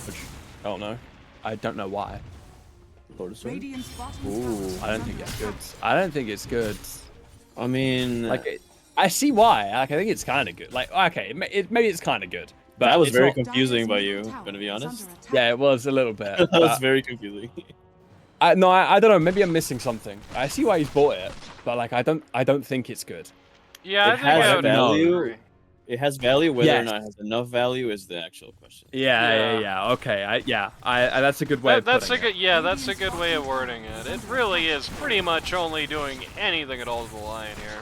Which, I don't know. I don't know why. Lotus Orb? Radiant's bottom tower Ooh, is I don't under think it's attack. good. I don't think it's good. I mean, Like, I see why. Like, I think it's kind of good. Like, okay, maybe it's kind of good. But that was it's very not- confusing by Dire's you. middle tower Gonna be is honest. under attack. Yeah, it was a little bit. That was but very confusing. I don't know. Maybe I'm missing something. I see why he's bought it, but like, I don't think it's good. Yeah, I It think has I would value. agree. It has value. Whether Yes. or not it has enough value is the actual question. Yeah. Okay. I that's a good way of That's a putting good. Yeah, that's a good way of wording it. It really is pretty much only doing anything at all to the lion here.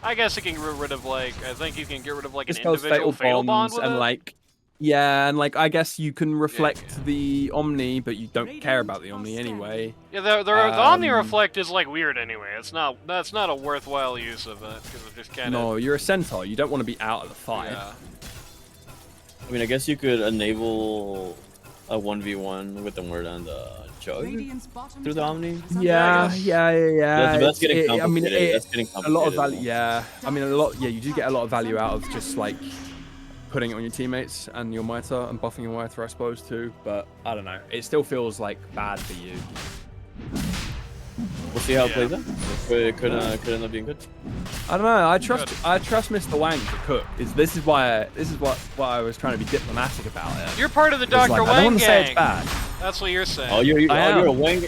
I guess it can get rid of like. I think you can get rid of like an Dispels individual fatal bond with and it. like, yeah, and like I guess you can reflect the Omni, but you don't care about the Omni anyway. Yeah, the Omni Um, Reflect is like weird anyway. That's not a worthwhile use of it because it just kind of. No, you're a centaur. You don't want to be out of the fight. Yeah. I mean, I guess you could enable a 1v1 with the word on the jug Radiant's bottom through the tower Omni. is under Yeah, attack. yeah. That's getting I mean, complicated. That's getting a complicated. lot of value. Yeah, I mean, a lot. Yeah, you do get a lot of value out of just like putting it on your teammates and your Mitre and buffing your Mitre, I suppose too. But I don't know. It still feels like bad for you. We'll see how it Yeah. plays out. It could end up being good. I don't know. I trust Mr. Wang to cook. This is why I was trying to be diplomatic about it. You're part of the It's Dr. like, I don't Wang want to say it's gang. bad. That's what you're saying. Oh, you're I am.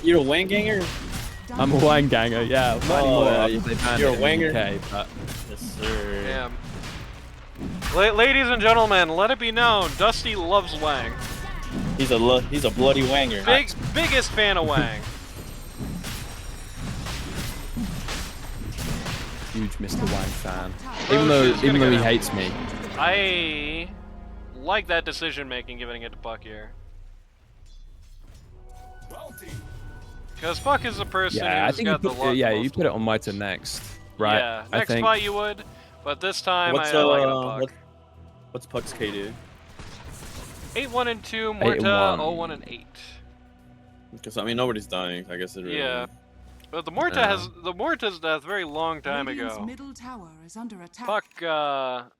you're a Wang ganger. I'm a Wang ganger. Yeah, not anymore yeah, after they banned you're a it in the Wanger. UK, but Yes, sir. Damn. Ladies and gentlemen, let it be known, Dusty loves Wang. He's a bloody Wanger. Biggest fan of Wang. huge Mr. Wang fan. Roche is Even gonna though he go down. hates me. I like that decision making, giving it to Puck here. Because Puck is a person Yeah, I who's think you got the put, luck. yeah, most you of put it the on times. Mita next, right? Yeah, I next think. fight you would, but this time What's I like it on Puck. what's Puck's KD? 8-1 and 2, 8 and Morta 1. 0-1 and 8. Because I mean nobody's dying. I guess it really. Yeah. But the Morta's death very long time Radiant's ago. middle tower is under attack. Puck,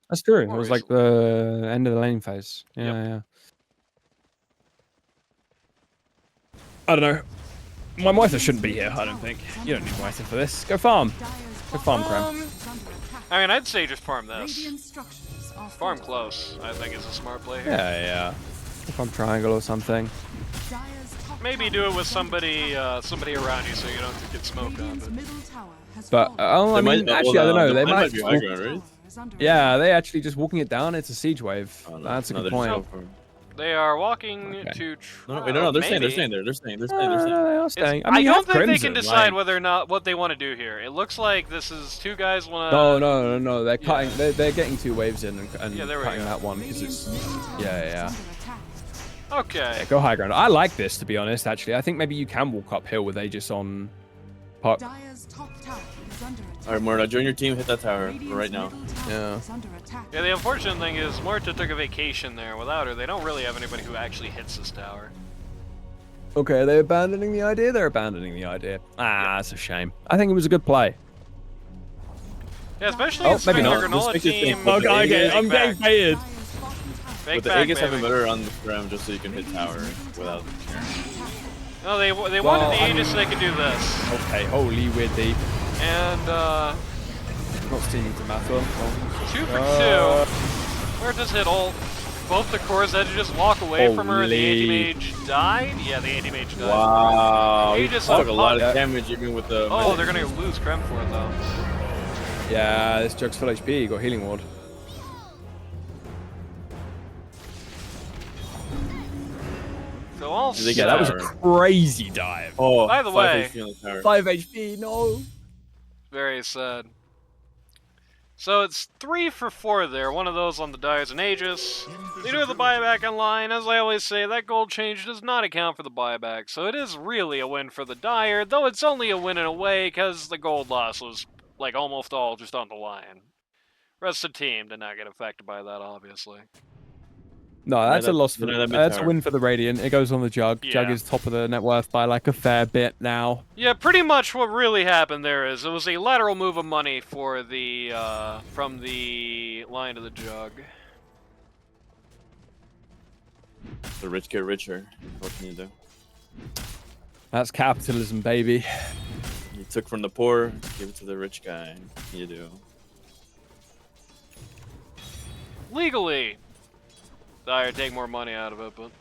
That's true. It more was like recently. the end of the lane phase. Yeah, Yep. yeah. I don't know. My Moita shouldn't be here, I don't think. You don't need Moita for this. Go farm. Go farm, Krem. I mean, I'd say just farm this. Radiant structures are Farm fortified. close, I think is a smart play here. Yeah, yeah. Go farm triangle or something. Dire's top Maybe tower do it is with somebody under somebody around you so you don't get attack. smoked on. Radiant's But middle tower has But fallen. oh, I They mean, might- actually, I don't know. They mine might. be high ground, right? Is under Yeah, they actually just walking it down. It's a siege wave. Oh, no. That's a No, good they're just point. going for- they are walking Okay. to No, try. wait, no, they're staying. They're maybe. staying there. They're staying. They're No, staying. They're no, staying. no, they are It's- staying. I you don't have think they Crimson, can decide like- whether or not what they want to do here. It looks like this is two guys want to. No, no, no, no. They're cutting. Yeah. They're getting 2 waves in and Yeah, there we cutting go. that one because Radiant's it's. middle tower Yeah, is yeah. under attack. Okay. Yeah, go high ground. I like this, to be honest. Actually, I think maybe you can walk uphill with Aegis on. Puck. Dire's top tower is under attack. All right, Morta, join your team. Hit that tower Radiant's right now. middle tower Yeah. is under attack. Yeah, the unfortunate thing is Morta took a vacation there. Without her, they don't really have anybody who actually hits this tower. Okay, are they abandoning the idea? They're abandoning the idea. Ah, that's a shame. I think it was a good play. Yeah, especially Oh, considering maybe the not. Granola Let's make this team. thing- Okay, I'm getting back. baited. Dire's bottom tower Fake But the back, Aegis have baby. a better on the ground just so you can hit tower without. No, they wanted Well, the I Aegis mean- so they could do this. Okay, holy we're deep. And Not seeming to matter. 2 for 2. Where does hit ult? Both the cores had to just walk away from her and the Holy. anti-mage died? Yeah, the anti-mage died. Wow, You you just took a lot yeah. of damage even with the. Oh, they're gonna lose Krem for it though. Yeah, this jug's full HP. You got healing ward. So all Did they Yeah, get that was a tower? crazy dive. Oh, By the 5 way- HP on the tower. 5 HP, no. very sad. So it's 3 for 4 there. One of those on the Dyers and Aegis. They do have the buyback online. As I always say, that gold change does not account for the buyback. So it is really a win for the Dyer, though it's only a win in a way because the gold loss was like almost all just on the line. Rest of the team did not get affected by that, obviously. No, that's a that- loss for yeah, the, that mid that's a tower. win for the Radiant. It goes on the Jug. Jug Yeah. is top of the net worth by like a fair bit now. Yeah, pretty much what really happened there is it was a lateral move of money for the from the line to the Jug. The rich get richer. What can you do? That's capitalism, baby. You took from the poor, give it to the rich guy. What can you do? Legally, Dyer take more money out of it, but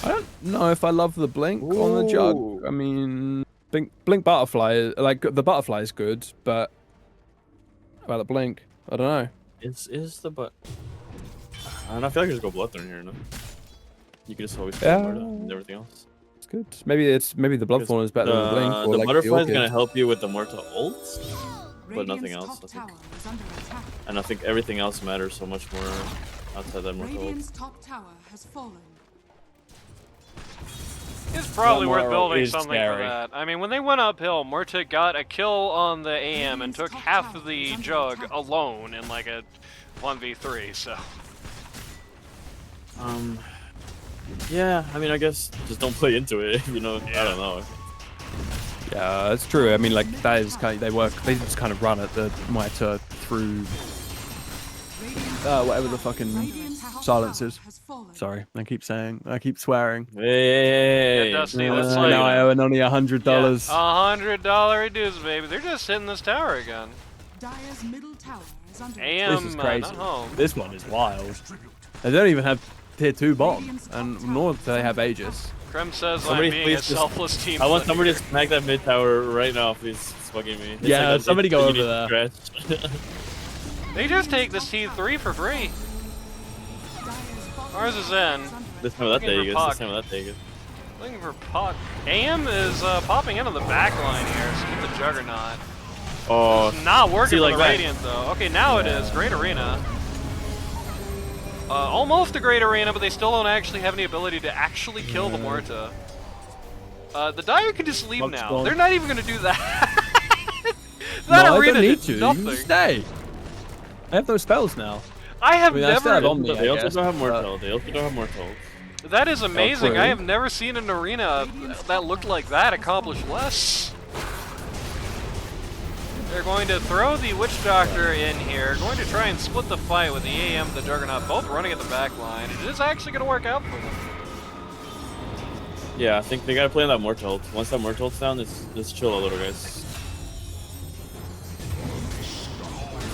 I don't know if I love the blink on the Jug. Ooh. I mean, blink butterfly, like the butterfly is good, but about the blink, I don't know. Is the but? I don't know. I feel like there's go bloodthorn here. No, you can just always Yeah. Morta and everything else. It's good. Maybe the Bloodthorn is better than the blink. Or The like butterfly is Orchid. gonna help you with the Morta ult, but nothing Radiant's else. top I think. tower is under attack. And I think everything else matters so much more outside that Morta ult. Radiant's top tower has fallen. it's probably That worth Morta building is something scary. for that. I mean, when they went uphill, Morta got a kill on the AM and took half of the Jug alone in like a 1v3, so... Yeah, I mean, I guess just don't play into it. You know, I don't know. Yeah, that's true. I mean, like that is kind of, they just kind of run at the Mitre through whatever the fucking Radiant's top silence tower is. has fallen. Sorry, I keep swearing. Hey, Yeah, Dusty, that's Now like- I owe only $100. $100 dues, baby. They're just hitting this tower again. Dyer's middle tower is under AM, This is crazy. not home. This one is wild. They don't even have tier 2 bottom, and nor do they have Aegis. Krem says Somebody I'm being a please just- selfless team I want player. somebody to smack that mid tower right now, please. It's fucking me. It's Yeah, like somebody go you over need there. to scratch. They just take this T3 for free. Ours is in. This time of that Looking day, for this Puck. time of that day. Looking for Puck. AM is popping into the back line here, so get the Juggernaut. Oh, It's not working see, for like the that. Radiant though. Okay, now it is. Great Arena. Almost a Great Arena, but they still don't actually have any ability to actually kill the Morta. The Dire can just leave Bugs now. gone. They're not even going to do that. No, That I arena don't need did to. You nothing. can stay. I have those spells now. I have I mean, I still never. have Omni, They I also guess, don't have but- Mortal. They also don't have Mortal. That is amazing. true. I have never seen an arena that looked like that accomplish less. They're going to throw the Witch Doctor in here, going to try and split the fight with the AM and the Juggernaut, both running at the back line. It is actually going to work out for them. Yeah, I think they gotta play on that Mortal. Once that Mortal's down, just chill a little, guys.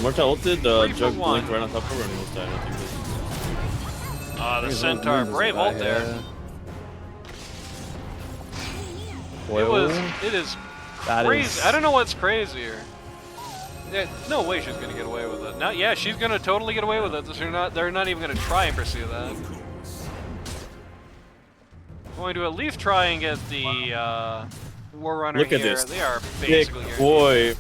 Mortal ulted, 3 for Jug 1. blinked right on top of her and almost died. I think The Centaur, brave ult there. It is crazy. I don't know what's crazier. Yeah, no way she's gonna get away with it. Now, yeah, she's gonna totally get away with it. They're not even gonna try and pursue that. Going to at least try and get the War Runner Look here. at this. They are Big basically guaranteed. boy.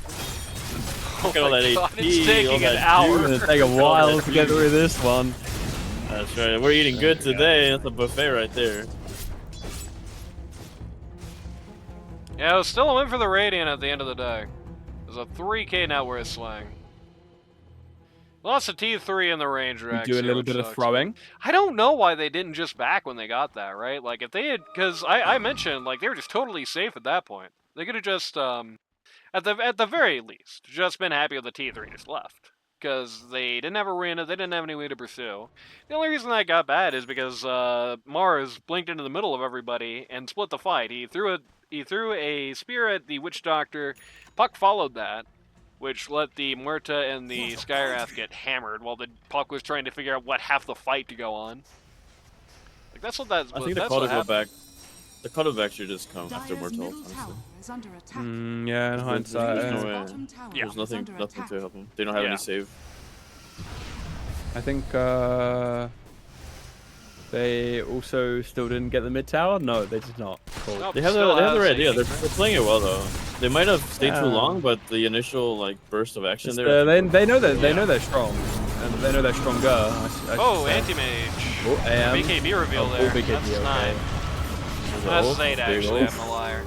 Oh Look at all my that God, AP, it's all taking that an hour. It's gonna take a while to get through this one. That's right. We're eating good today. That's a buffet right there. Yeah, it was still a win for the Radiant at the end of the day. It was a 3K net worth swing. Lost a T3 in the range We racks do a here, little which bit of sucks. throwing. I don't know why they didn't just back when they got that, right? Like, if they had... Because I mentioned, like, they were just totally safe at that point. They could have just, at the very least, just been happy with the T3 just left. Because they didn't have arena, they didn't have any way to pursue. The only reason that got bad is because Mars blinked into the middle of everybody and split the fight. He threw a spear at the Witch Doctor. Puck followed that, which let the Muerta and the Skywrath get hammered while the Puck was trying to figure out what half the fight to go on. Like that's what that's. I think the that's call what to go happened. back. The call to back should just come after Dire's Mortal, middle honestly. tower is under attack. Yeah, in hindsight. There's no Radiant's way. bottom tower Yeah. is There's under nothing attack. to help them. They don't have Yeah. any save. I think they also still didn't get the mid tower. No, they did not. Cool. Nope, They have still the has right a- idea. They're playing it well though. They might have stayed too Yeah. long, but the initial like burst of action It's, there. they know that they Yeah. know they're strong, and they know they're stronger. Oh, anti-mage. Oh, AM. BKB reveal Oh, there. BKB, That's okay. 9. Oh, That's 8 big actually, ult. I'm a liar.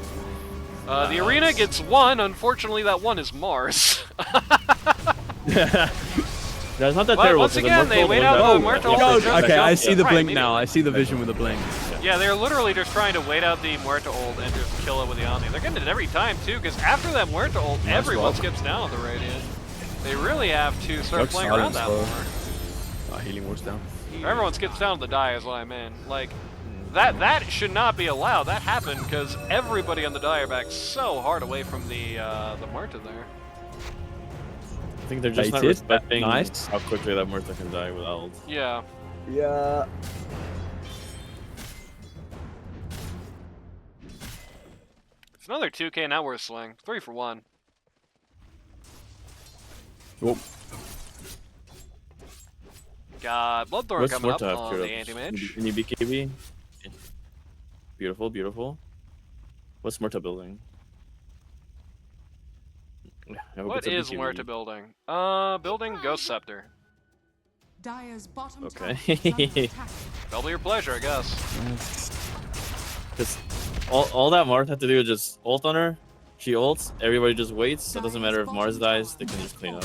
The arena gets 1, unfortunately that 1 is Mars. That's not that But terrible. once so the again, they Mortal wait went out back the to Mortal back. ult. Oh, They're trying to okay, I jump see in. the Right, blink maybe. now. I see the vision with the blink. Yeah, they're literally just trying to wait out the Muerta ult and just kill it with the Omni. They're getting it every time too, because after that Muerta ult, everyone skips down on the Radiant. They really have to start Jug's playing around that slow. more. Healing ward's down. Everyone skips down to the die is what I mean. Like, that should not be allowed. That happened because everybody on the die are back so hard away from the Muerta there. I think they're just not Baited. respecting Nice. how quickly that Murtha can die without ult. Yeah. Yeah. It's another 2K net worth swing. 3 for 1. Whoa. Got Bloodthorn What's coming up Murtha have on queued the up? anti-mage. Any BKB? Beautiful, beautiful. What's Murtha building? Yeah, I hope What it's a is BKB. Muerta building? Building Ghost Scepter. Dire's bottom Okay. tower is under attack. That'll be your pleasure, I guess. Because all that Mars had to do is just ult on her. She ults, everybody just waits. So it doesn't matter if Mars dies, they can just clean up.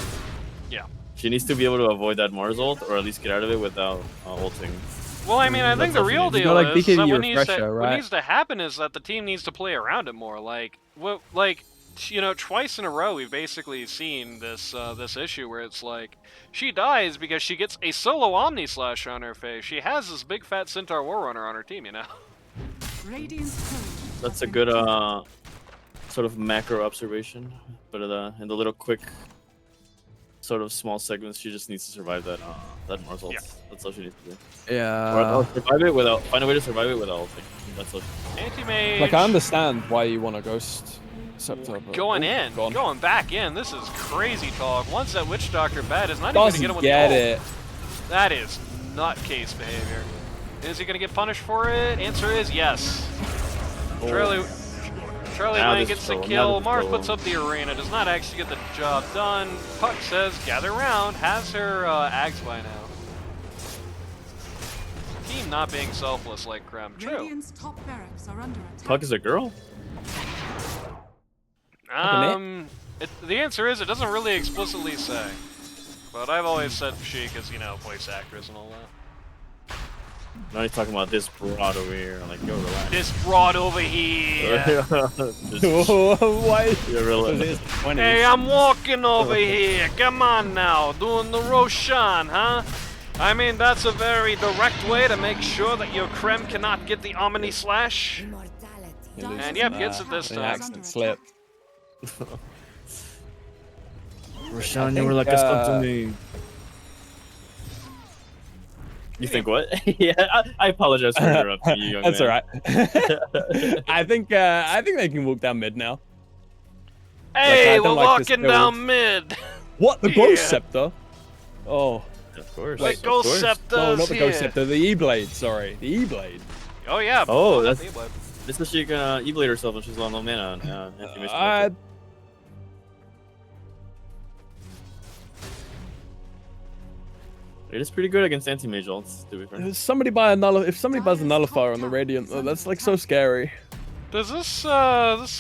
Yeah. She needs to be able to avoid that Mars ult, or at least get out of it without ulting. Well, I mean, I think That's the all she real needs. It's deal not like is BKB that refresher, what right? needs to happen is that the team needs to play around it more. Like, you know, twice in a row we've basically seen this this issue where it's like she dies because she gets a solo Omni Slash on her face. She has this big fat Centaur War Runner on her team, you know. Radiant's turret That's has a been good destroyed. sort of macro observation. But in the little quick sort of small segments, she just needs to survive that Mars ult. Yeah. That's all she needs to do. Yeah. Or survive it without find a way to survive it without ulting. That's all. Anti-mage Like, I understand why you want to Ghost Scepter. but- going Oh, in, gone. going back in. This is crazy talk. Once that Witch Doctor bad is not even going to Doesn't get him with get the ult. it. That is nutcase behavior. Is he going to get punished for it? Answer is yes. Oh. Charlie Now Wang this gets is the trouble, now kill. this is Mars trouble. puts up the arena. Does not actually get the job done. Puck says, gather round. Has her Ags by now. Team not being selfless like Krem. True. Radiant's top barracks are under attack. Puck is a girl? The answer is it doesn't really explicitly say. But I've always said she because, you know, voice actress and all that. Now he's talking about this broad over here. I'm like, yo, relax. This broad over here. Why? Yeah, relax. Hey, I'm walking over here. Come on now. Doing the Roshan, huh? I mean, that's a very direct way to make sure that your Krem cannot get the Omni Slash. Immortality. And yep, gets it this An time. accent slip. Roshan, I you were think, like a stuff to me. You think what? Yeah, I apologize for interrupting you, young That's man. alright. I think they can walk down mid now. Hey, I we're don't like this walking build. down mid. What? The Yeah. Ghost Scepter? Oh. Of course. The of Ghost course. Scepter's No, not the here. Ghost Scepter, the E-Blade, sorry. The E-Blade. Oh yeah. Oh, not that's the E-Blade. this is she can E-blade herself when she's low on mana. It is pretty good against anti-mage ults, to be fair. If somebody buys a nullifier on the Radiant, that's like so scary. Does this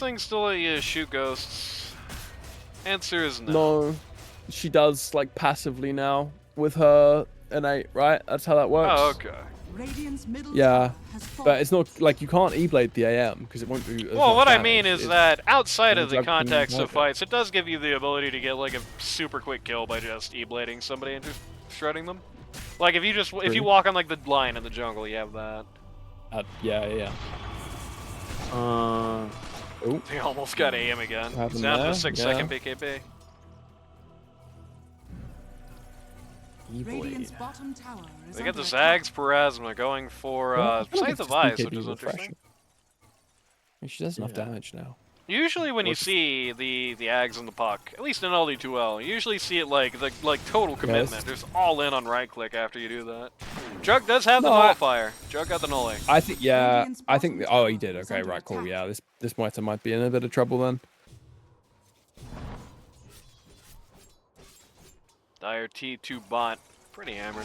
thing still let you shoot ghosts? Answer is no. No, she does like passively now with her innate, right? That's how that works. Oh, okay. Radiant's middle Yeah, tower has fallen. but it's not like you can't E-blade the AM because it won't do. As Well, much what I damage. mean is It's- that outside of the Drug can context of work it. fights, it does give you the ability to get like a super quick kill by just e-blading somebody and just shredding them. Like if you walk on like the line in the jungle, you have that. yeah. They almost got AM again. What It's happened down to there? 6-second BKB. Radiant's bottom tower is They get under the attack. Zags Parasma going for Scythe of Ice, which is interesting. She does enough Yeah. damage now. Usually when you see the Ags and the Puck, at least in LD2L, you usually see it like total commitment. Just all in on right click after you do that. Jug does have the No, I- nullifier. Jug got the nullie. I think, yeah, Radiant's I think. bottom Oh, he tower did. is Okay, under right, cool. attack. Yeah, this Moita might be in a bit of trouble then. Dire T2 bot. Pretty hammered.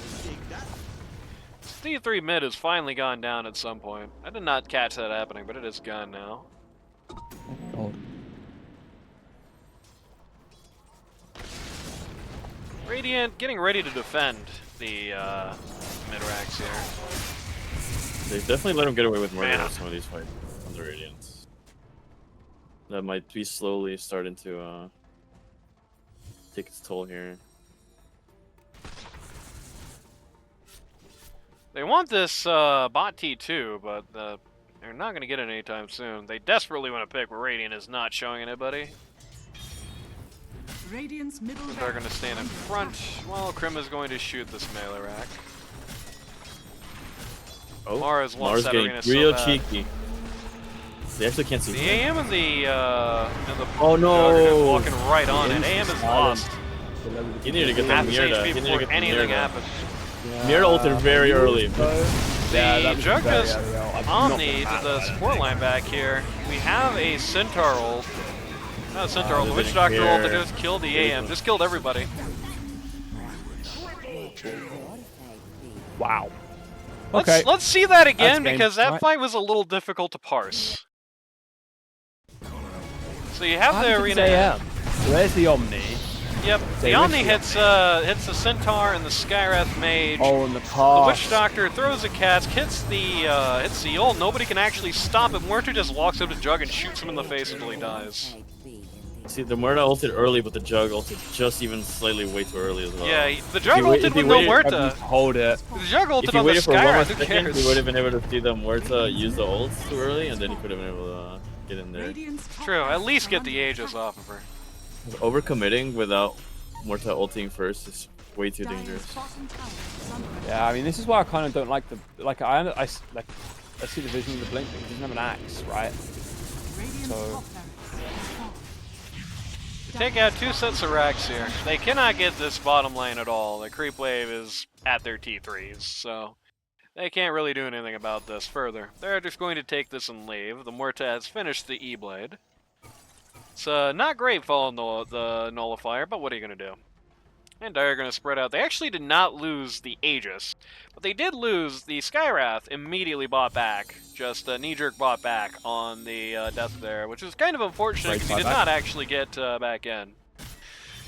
T3 mid has finally gone down at some point. I did not catch that happening, but it is gone now. Oh. Radiant getting ready to defend the mid-racks here. They definitely let him get away with murder Man. in some of these fights on the Radiants. That might be slowly starting to take its toll here. They want this bot T2, but they're not going to get it anytime soon. They desperately want to pick, but Radiant is not showing anybody. Radiant's middle They're going to barracks stand in under front, attack. while Krim is going to shoot this melee rack. Oh, Mars wants Mars that getting arena so real bad. cheeky. They actually can't see. The AM and the Oh, no. Jug are just walking right on it. AM is lost. He needed to get Half that his Mirda. HP He needed to before get the anything Mirda. happened. Mirda ulted very early. The Jug does Omni to the support line back here. We have a Centaur ult. Not a Centaur ult, the they Witch didn't Doctor ult that care. just killed the AM. Just killed everybody. Wow. Okay. Let's see that again game. because that Right. fight was a little difficult to parse. So you have the What arena. AM? Where's the Omni? Yep. The Say Omni which hits the Centaur and the Skywrath Mage. Oh, in the The past. Witch Doctor throws a cask, hits the ult. Nobody can actually stop it. Muerto just walks up to Jug and shoots him in the face until he dies. See, the Mirda ulted early, but the Jug ulted just even slightly way too early as well. Yeah, the Jug If he wait- ulted if he with no waited- Muerta. Hold it. The Jug If ulted he on the waited for one more Skywrath. Who second, cares? he would have been able to see the Muerta use the ults too early, and then he could have been able to get in there. Radiant's top True. At barracks least are get the under Aegis attack. off of her. Overcommitting without Muerta ulting first is way too Dire's dangerous. bottom tower is under attack. Yeah, I mean, this is why I kind of don't like the I see the vision of the blink, but he doesn't have an axe, right? Radiant's So- top barracks has fallen. Take out two sets of racks here. They cannot get this bottom lane at all. The creep wave is at their T3s, so They can't really do anything about this further. They're just going to take this and leave. The Muerta has finished the E-Blade. It's not great following the Nullifier, but what are you going to do? And Dire are going to spread out. They actually did not lose the Aegis, but they did lose the Skywrath. Immediately bought back. Just knee-jerk bought back on the death there, which is kind of unfortunate because he did not actually get back in.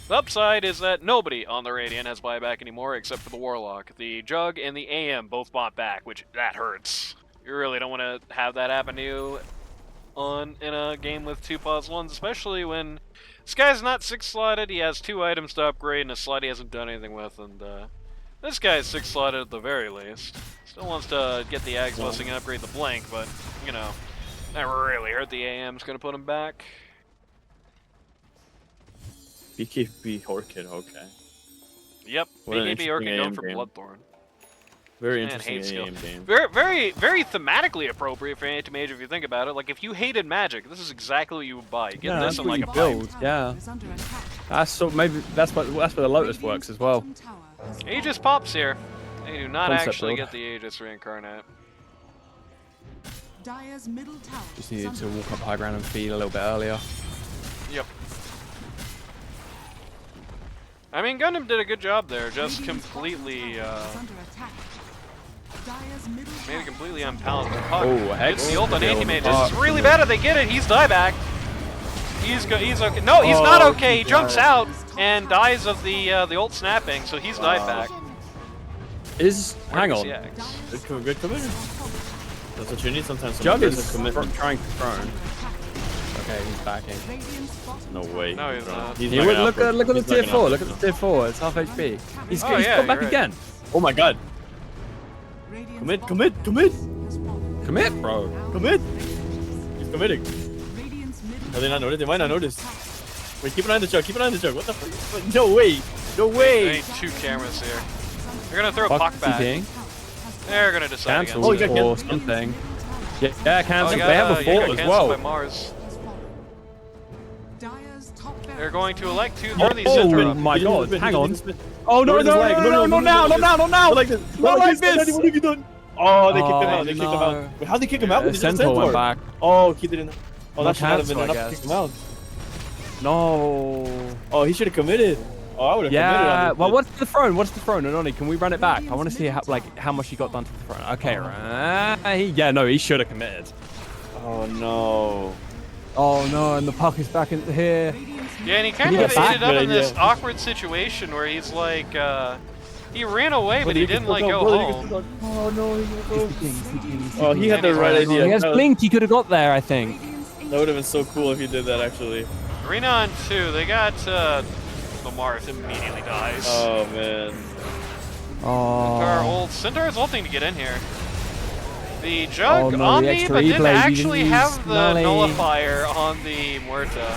The upside is that nobody on the Radiant has buyback anymore except for the Warlock. The Jug and the AM both bought back, which that hurts. You really don't want to have that happen to you in a game with 2+1s, especially when this guy's not 6-slotted, he has 2 items to upgrade and a slot he hasn't done anything with, and this guy's 6-slotted at the very least. Still wants to get the Ags Blessing and upgrade the Blink, but, you know, that really hurt the AM's gonna put him back. BKB Orchid, okay. Yep, What an BKB Orchid going for game. Bloodthorn. Very Man, interesting hate AM game. Very thematically appropriate for anti-mage if you think about it. Like, if you hated magic, this is exactly what you would buy. You get this in like a build. pipe. Yeah. That's so maybe that's where the Lotus works as well. Aegis pops here. They do not Concept actually build. get the Aegis reincarnate. Dire's middle tower Just needed to walk up high ground and feed a little bit earlier. Yep. I mean, Gundam did a good job there, just completely, made it completely unpalatable. Oh, Hex. The ult on Killed. anti-mage. This is really bad if they get it. He's dieback. He's okay. No, he's not okay. He jumps out and dies of the ult snapping, so he's died back. Hang on. Good commitment. That's what you need sometimes. Jug is commitment. trying to throw. Okay, he's backing. No way. No, he's not. He's He not would gonna look at upgrade. the He's not tier gonna 4. upgrade. Look at the tier 4. It's half HP. He's Oh, got yeah, come back you're right. again. Oh my god. Commit, commit, commit, Commit, bro. commit. He's committing. Have they not noticed? They might not notice. Wait, keep an eye on the Jug. Keep an eye on the Jug. What the fuck? No way. No They way. need 2 cameras here. They're gonna throw Fuck Puck back. TPing. They're gonna decide Cancelled Oh, against you it. got or cancelled. something. Yeah, cancelled. Oh, They have a yeah, fort got as canceled well. by Mars. They're going to elect to throw these Oh Centaur. my He didn't god, spin, hang he on. didn't spin. Oh no, Where's his no, leg? no, no, no, now, not now, not now. Not like this. Not like this. What have you done? Oh, they kicked him out. They kicked him no. out. Wait, how'd they kick him out? They just Centaur went Centaur. back. Oh, he didn't. Oh, No that should not have been cancel, I enough to guess. kick him out. No. Oh, he should have committed. Oh, I would have committed. Yeah. on this Well, shit. what's the throne? What's the throne? Anoni, can we run it back? I want to see how much he got done to the throne. Okay, right. Yeah, no, he should have committed. Oh no. Oh no, and the puck is back in here. Yeah, and he kind you of get back? ended up in Good this idea. awkward situation where he's like, he ran away, but he didn't like go home. Oh no, he didn't go. Oh, he had the right idea. He has That blink. He could have got there, I think. would have been so cool if he did that actually. Arena on 2, they got, the Mars immediately dies. Oh man. Oh. Centaur's ulting to get in here. The Jug Oh, no, on the me, extra but didn't E-blade, you actually didn't have use the Nully. Nullifier on the Muerta.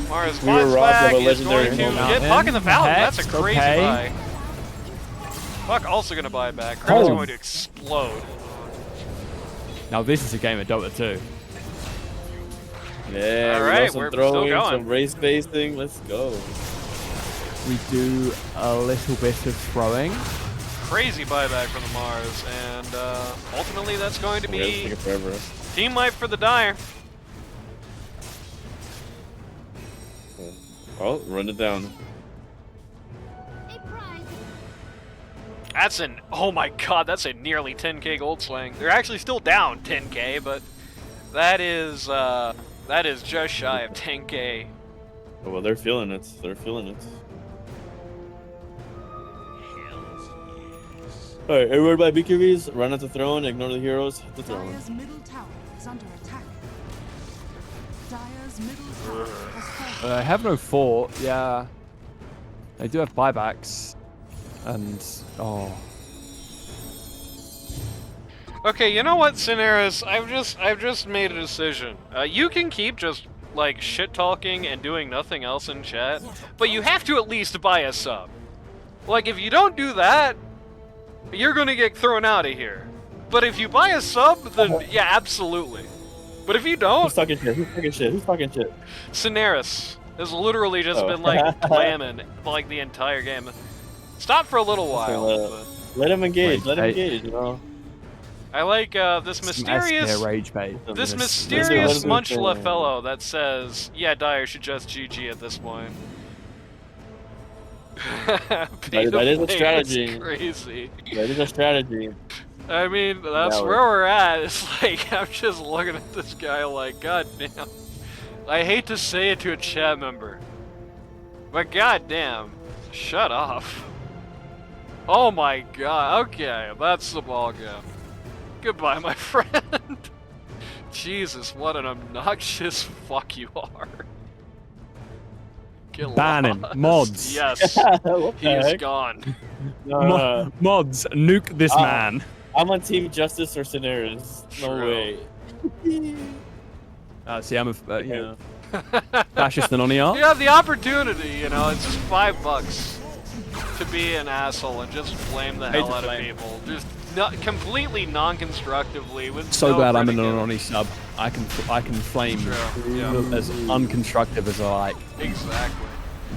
Mars We were flies robbed of back, a is legendary going to moment. get Puck in the Fountain. That's a Hex, crazy okay. buy. Puck also going to buy back. Crowd's Oh. going to explode. Now this is a game of Dota 2. Yeah, All we right, love some we're still throwing, going. some race basing. Let's go. We do a little bit of throwing. Crazy buyback from the Mars, and ultimately that's going to Oh, yeah, it's be taking forever. team life for the Dire. Oh, run it down. A prize. That's oh my god, that's a nearly 10k gold swing. They're actually still down 10k, but that is just shy of 10k. Oh, well, they're feeling it. They're feeling it. Alright, everywhere by BKBs, run at the throne, ignore the heroes, hit the throne. Dire's middle tower is under attack. Dire's middle tower has fallen. I have no fort. Yeah. They do have buybacks. And oh. Okay, you know what, Cineris? I've just made a decision. You can keep just like shit talking and doing nothing else in chat, but you have to at least buy a sub. Like, if you don't do that, you're gonna get thrown out of here. But if you buy a sub, then yeah, absolutely. But if you don't, Who's talking shit? Who's talking shit? Who's talking shit? Cineris has literally just Oh. been like clamming like the entire game. Stop for a little while. So, but Let him engage. Rage Let him bait. engage. You know. I like this Some mysterious S-tier rage bait. this Yes. mysterious Let's do it. Munchla fellow that says, yeah, Dyer should just GG at this point. That is a strategy. Crazy. That is a strategy. I mean, that's Valid. where we're at. It's like, I'm just looking at this guy like, god damn. I hate to say it to a chat member, but god damn, shut off. Oh my god, okay, that's the ball game. Goodbye, my friend. Jesus, what an obnoxious fuck you are. Get Ban him. lost. Mods. Yes, What the he's heck? gone. Mods, nuke this man. I'm on Team Justice or Cineris. No True. way. See, I'm a you know, fascist and on You have the opportunity, you know, it's just $5 to be an asshole and just flame the hell out of people. Just completely non-constructively with So no glad I'm in an predicate. Ononi sub. I can flame True, yeah. as unconstructive as I like. Exactly.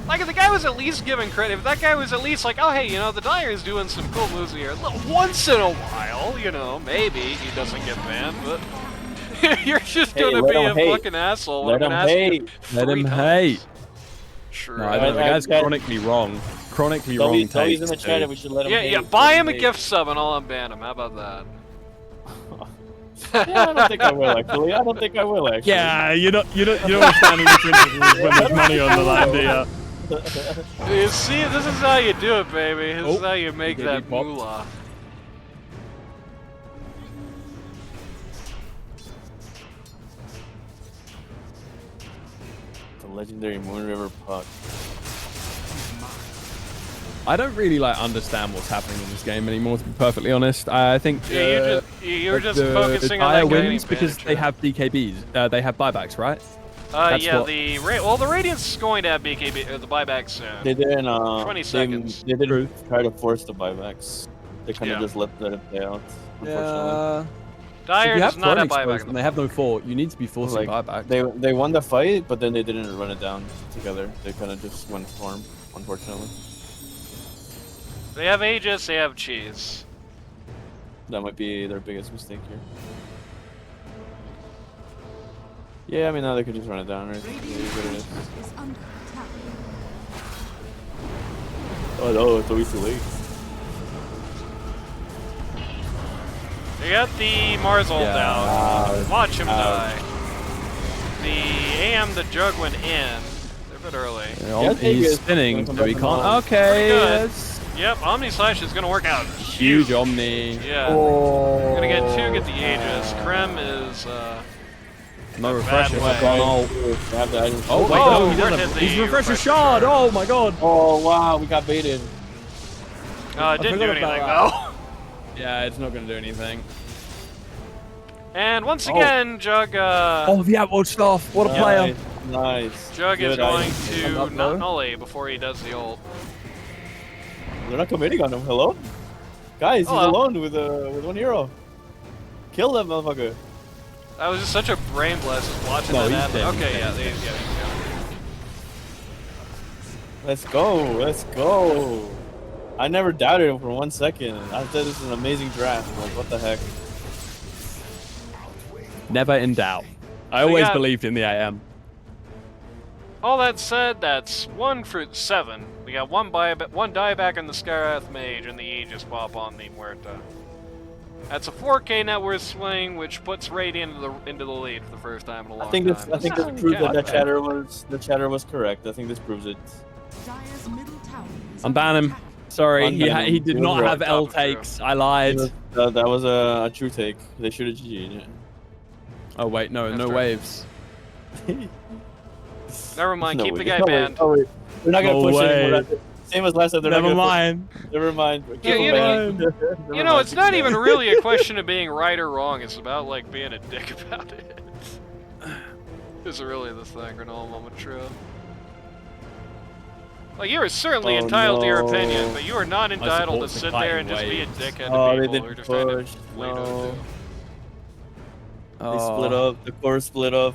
Like, if the guy was at least giving credit, if that guy was at least like, oh, hey, you know, the Dyer is doing some cool moves here. Once in a while, you know, maybe he doesn't get banned, but you're just Hey, gonna let be a him hate. fucking asshole. Let I'm gonna him ask you hate. Let 3 him times. hate. True. No, I don't know. The guy's I- chronically wrong. Chronically So wrong. he's in the takes, chat too. and we should let him Yeah, hate. yeah, buy Let him a hate. gift sub and I'll unban him. How about that? Yeah, I don't think I will actually. I don't think I will actually. Yeah, you don't understand the principles when there's money on the line, do ya? You see, this is how you do it, baby. This is Oh, how you make you get that me popped. moolah. The legendary Moon River puck. I don't really understand what's happening in this game anymore. To be perfectly honest, I think Yeah, you're just focusing on Dire that guy wins because they have DKBs. They have buybacks, right? That's yeah, what- the Radiance is going to have BKB the buyback soon. They didn't. 20 they- seconds. They didn't try to force the buybacks. They kind of Yeah. just let it play out. Unfortunately. Yeah. If Dyer you does have not have throwing buyback. exposed and they have no fort, you need to be forcing buyback. They won the fight, but then they didn't run it down together. They kind of just went form, unfortunately. They have Aegis, they have Cheese. That might be their biggest mistake here. Yeah, I mean now they could just run it down, right? It is what it is. Is under attack. Oh no, it's always too late. They got the Mars ult Yeah. down. Watch him die. The AM, the Jug went in. They're a bit early. Yeah, He's spinning, Come so he back can't. on. Okay, Pretty good. that's Yep, Omni Slash is gonna work out. huge Omni. Yeah. Oh. We're gonna get 2, get the Aegis. Krem is No refresher. way. Oh, Have the items. oh wait, Oh, no, he we're doesn't. hitting He's the refresher refresher shard. shard. Oh my god. Oh wow, we got baited. it didn't do forgot about anything that. though. Yeah, it's not gonna do anything. And once Oh. again, Jug Oh, the outward staff. What a player. Nice. Jug is Good going item. to Up not low. nully before he does the ult. They're not committing on him. Hello, guys. Hello. He's alone with one hero. Kill that motherfucker. That was just such a brain blast just watching No, that he's happen. dead, Okay, he's yeah, dead. he's dead. Let's go. Let's go. I never doubted him for 1 second. I thought this was an amazing draft. Like, what the heck? Never in doubt. I So always yeah. believed in the AM. All that said, that's 1 for 7. We got one dieback on the Skyrath Mage and the Aegis pop on the Muerta. That's a 4K net worth swing, which puts Radiant into the lead for the first time in a long I think time. this. I think This this is proves that not bad. the chatter was correct. I think this proves it. Dyer's middle tower is I'm under banning him. attack. Sorry, he Unban him. he did He was not right. have L Top of true. takes. I lied. That was a true take. They should have GG'd. Oh wait, no, That's no true. waves. Never mind, No keep way. the guy No way. banned. No way. We're not gonna No push way. anymore. Same as last time. They're not Never gonna push. mind. Never mind. Yeah, Keep you him know- banned. Never You know, mind. it's not even really a question of being right or wrong. It's about, like, being a dick about it. This is really the thing, Granola moment, true. Like, you are certainly Oh, entitled to your no. opinion, but you are not entitled to support sit the there and fighting just be a waves. dickhead Oh, to they people who are didn't just trying to push. play Dota No. 2. They split up. The core split up.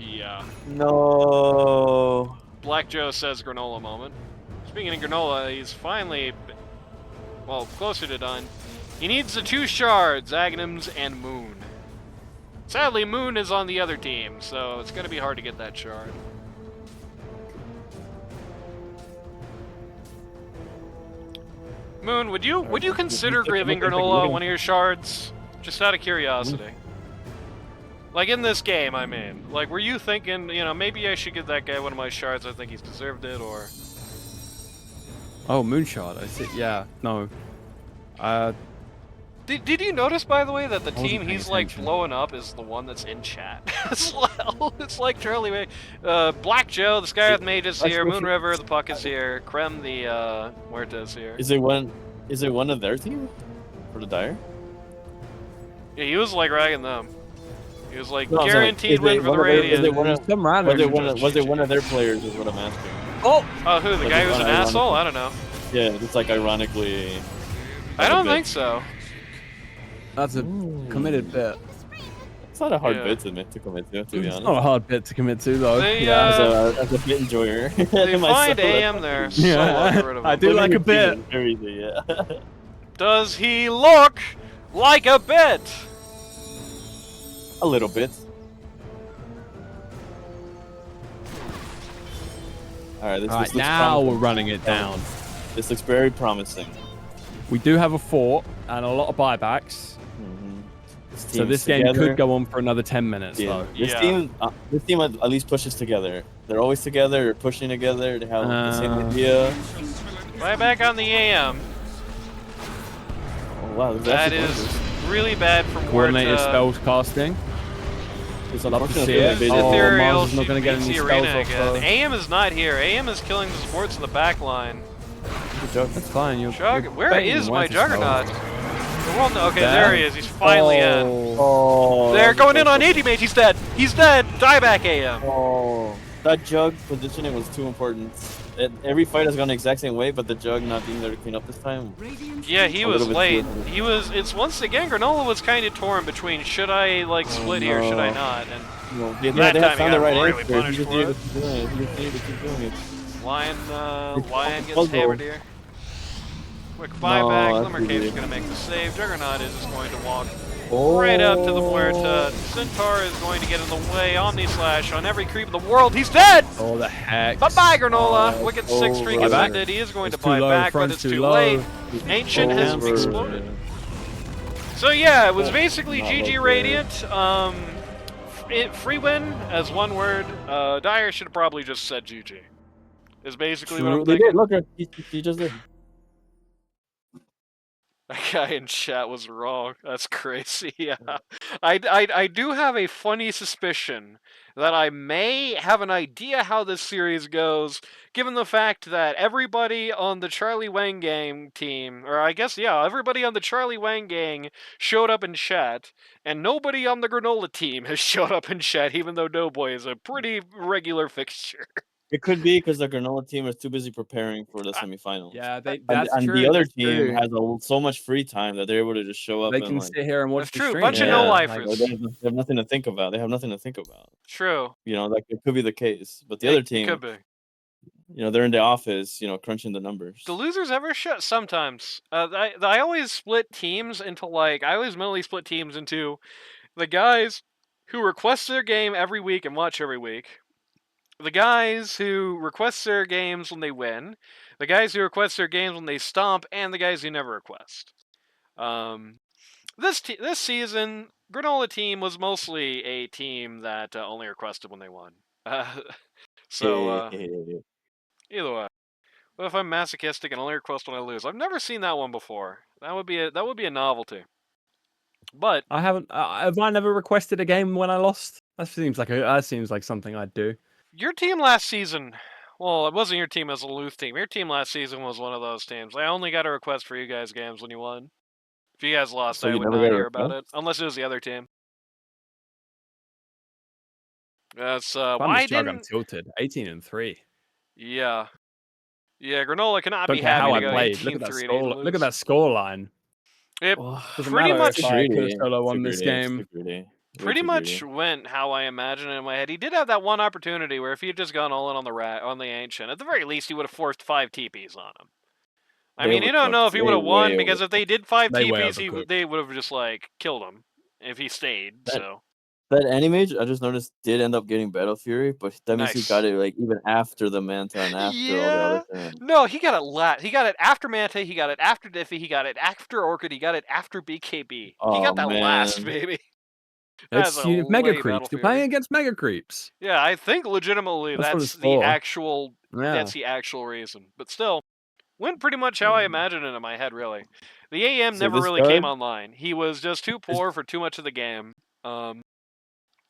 Yeah. No. Black Joe says Granola moment. Speaking of Granola, he's finally Well, closer to done. He needs the 2 shards, Aghanims and Moon. Sadly, Moon is on the other team, so it's going to be hard to get that shard. Moon, would you consider giving Granola one of your shards? Just out of curiosity. Like in this game, I mean. Like, were you thinking, you know, maybe I should give that guy one of my shards, I think he's deserved it, or... Oh, Moonshot. I see. Yeah. No. Did you notice, by the way, that the I wasn't team paying he's like attention. blowing up is the one that's in chat as well? It's like Charlie Way. Black Joe, the Sky with Mage is here. Moon River, the Puck is here. Krem, the Muerta's here. Is it one? Is it one of their team for the Dire? Yeah, he was like ragging them. He was like No, guaranteed is win it for the one of their- is Radiant. it one of- Some random. Was it one of their players? Is what I'm asking. Oh, who? The Was guy it who's an one ironically? asshole? I don't know. Yeah, it's like ironically. I don't a think bit. so. That's a committed bit. It's not a hard Yeah. bit to commit to be It's honest. not a hard bit to commit to, though. They, yeah. As a bit enjoyer. They find AM there, so I'll get rid of him. I do like a bit. Very easy, yeah. Does he look like a bit? A little bit. Alright, this Alright, looks now we're promising. running it down. This looks very promising. We do have a fort and a lot of buybacks. So this game could go on for another 10 minutes, Yeah. though. This team at least pushes together. They're always together. They're pushing together. They have the same idea. Buy back on the AM. Oh, wow, there's That actually is bonus. really bad from Coordinated Muerta. spells casting. It's Love to unfortunate see that it. they Oh, didn't- Ethereal, Mars is not she gonna get beats any the spells arena off, again. AM is not here. AM is killing the supports in the back line. Good job. That's fine. You're Where baiting is my Muerta's Juggernaut? spells. Okay, there he is. He's finally in. Oh, They're going in on 80 mage. He's dead. He's dead. Die back, AM. Oh, that jug positioning was too important. Every fight has gone the exact same way, but the jug not being there to clean up this time. Radiant Yeah, he A was little bit late. too- He was. It's once again. Granola was kind of torn between should I like split here, or should I no. not? And No, they That time have he found the got right really answer. He punished just for needed it. to keep doing it. He just needed to keep doing it. Lion gets puzzle. hammered here. Quick buyback. that's Glimmer Cave's easy. gonna make the save. Juggernaut is just going to walk Oh. right up to the Muerta. Centaur is going to get in the way. Omni Slash on every creep in the world. He's dead! Oh, the heck. Bye-bye, Granola! Oh, Wicked oh, 6 streak right is back. ended. He is going It's to too buy low, back, but front's it's too too low. late. Ancient has Over. exploded. So yeah, it was Oh, basically not GG like Radiant. Free win as one word. Dire should have probably just said GG. Is basically what I'm They thinking. did. Look, he just did. That guy in chat was wrong. That's crazy. Yeah. I do have a funny suspicion that I may have an idea how this series goes, given the fact that everybody on the Charlie Wang gang team, or I guess, yeah, everybody on the Charlie Wang gang showed up in chat, and nobody on the Granola team has showed up in chat, even though Doughboy is a pretty regular fixture. It could be because the Granola team is too busy preparing for the semifinals. Yeah, And, that's and true. the other that's team true. has so much free time that they're able to just show up They and can like, sit here and watch That's the true. stream. Bunch of Yeah, no-lifers. like, they have nothing to think about. They have nothing to think about. True. You know, like it could be the case. But the other team, It could be. you know, they're in the office, you know, crunching the numbers. Do losers ever shut? Sometimes. I always split teams into like I always mentally split teams into the guys who request their game every week and watch every week, the guys who request their games when they win, the guys who request their games when they stomp, and the guys who never request. This season, Granola team was mostly a team that only requested when they won. So either way. What if I'm masochistic and only request when I lose? I've never seen that one before. That would be a novelty. But I haven't. Have I never requested a game when I lost? That seems like something I'd do. your team last season, well, it wasn't your team as a Luth team. Your team last season was one of those teams. I only got a request for you guys games when you won. If you guys lost, So I you would never not got a hear about it request? unless it was the other team. That's If I'm why this jug, I'm didn't? tilted. 18-3. Yeah, Granola cannot Don't be care happy how to I go played. Look 18-3 at that and score. lose. Look at that score line. It Doesn't pretty matter much if I could have solo won this game. pretty much went how I imagined it in my head. He did have that one opportunity where if he had just gone all in on the ancient, at the very least he would have forced 5 TPs on him. I mean, you don't know if he would have won because if they did 5 They way TPs, they would have just like killed him if he stayed. That, So that Animage, I just noticed, did end up getting Battle Fury, but that means he nice. got it like even after the Manta and after all the other things. No, he got it He got it after Manta. He got it after Diffie. He got it after Orchid. He got it after BKB. He got Oh that last, man. baby. That's It's a Mega late Battle Creeps. You're Fury. playing against Mega Creeps. Yeah, I think legitimately That's what that's it's the for. actual Yeah. that's the actual reason. But still, went pretty much how I imagined it in my head. Really, the AM See, never this really guy, came online. He was just too poor for too much of the game.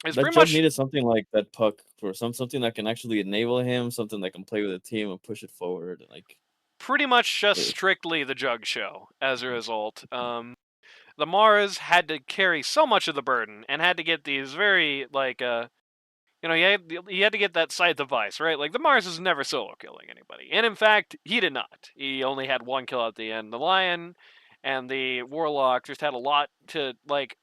It's that pretty Jug much needed something like that puck for something that can actually enable him, something that can play with the team and push it forward. Like just strictly the Jug show as a result. The Mars had to carry so much of the burden and had to get these very like you had to get that scythe device, right? Like the Mars is never solo killing anybody. And in fact, he did not. He only had one kill at the end. The Lion and the Warlock just had a lot to like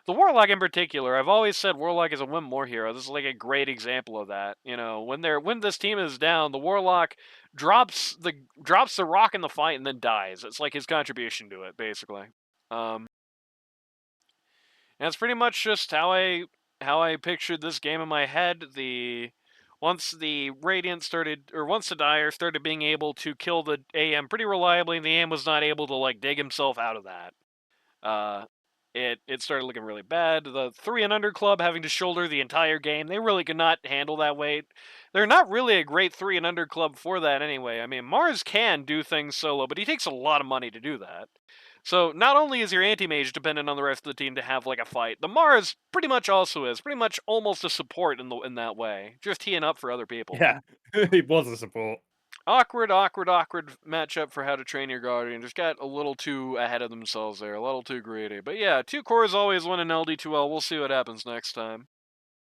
the Warlock in particular. I've always said Warlock is a win more hero. This is like a great example of that. You know, when this team is down, the Warlock drops the rock in the fight and then dies. It's like his contribution to it, basically. And that's pretty much just how I pictured this game in my head. Once the Radiant started, or once the Dire started being able to kill the AM pretty reliably, and the AM was not able to like dig himself out of that. It started looking really bad. The 3 and under club having to shoulder the entire game, they really could not handle that weight. They're not really a great 3 and under club for that anyway. I mean, Mars can do things solo, but he takes a lot of money to do that. So not only is your anti-mage dependent on the rest of the team to have like a fight, the Mars pretty much also is pretty much almost a support in that way, just teeing up for other people. Yeah, he was a support. Awkward matchup for how to train your Guardian. Just got a little too ahead of themselves there, a little too greedy. But yeah, 2 cores always win an LD2L. We'll see what happens next time.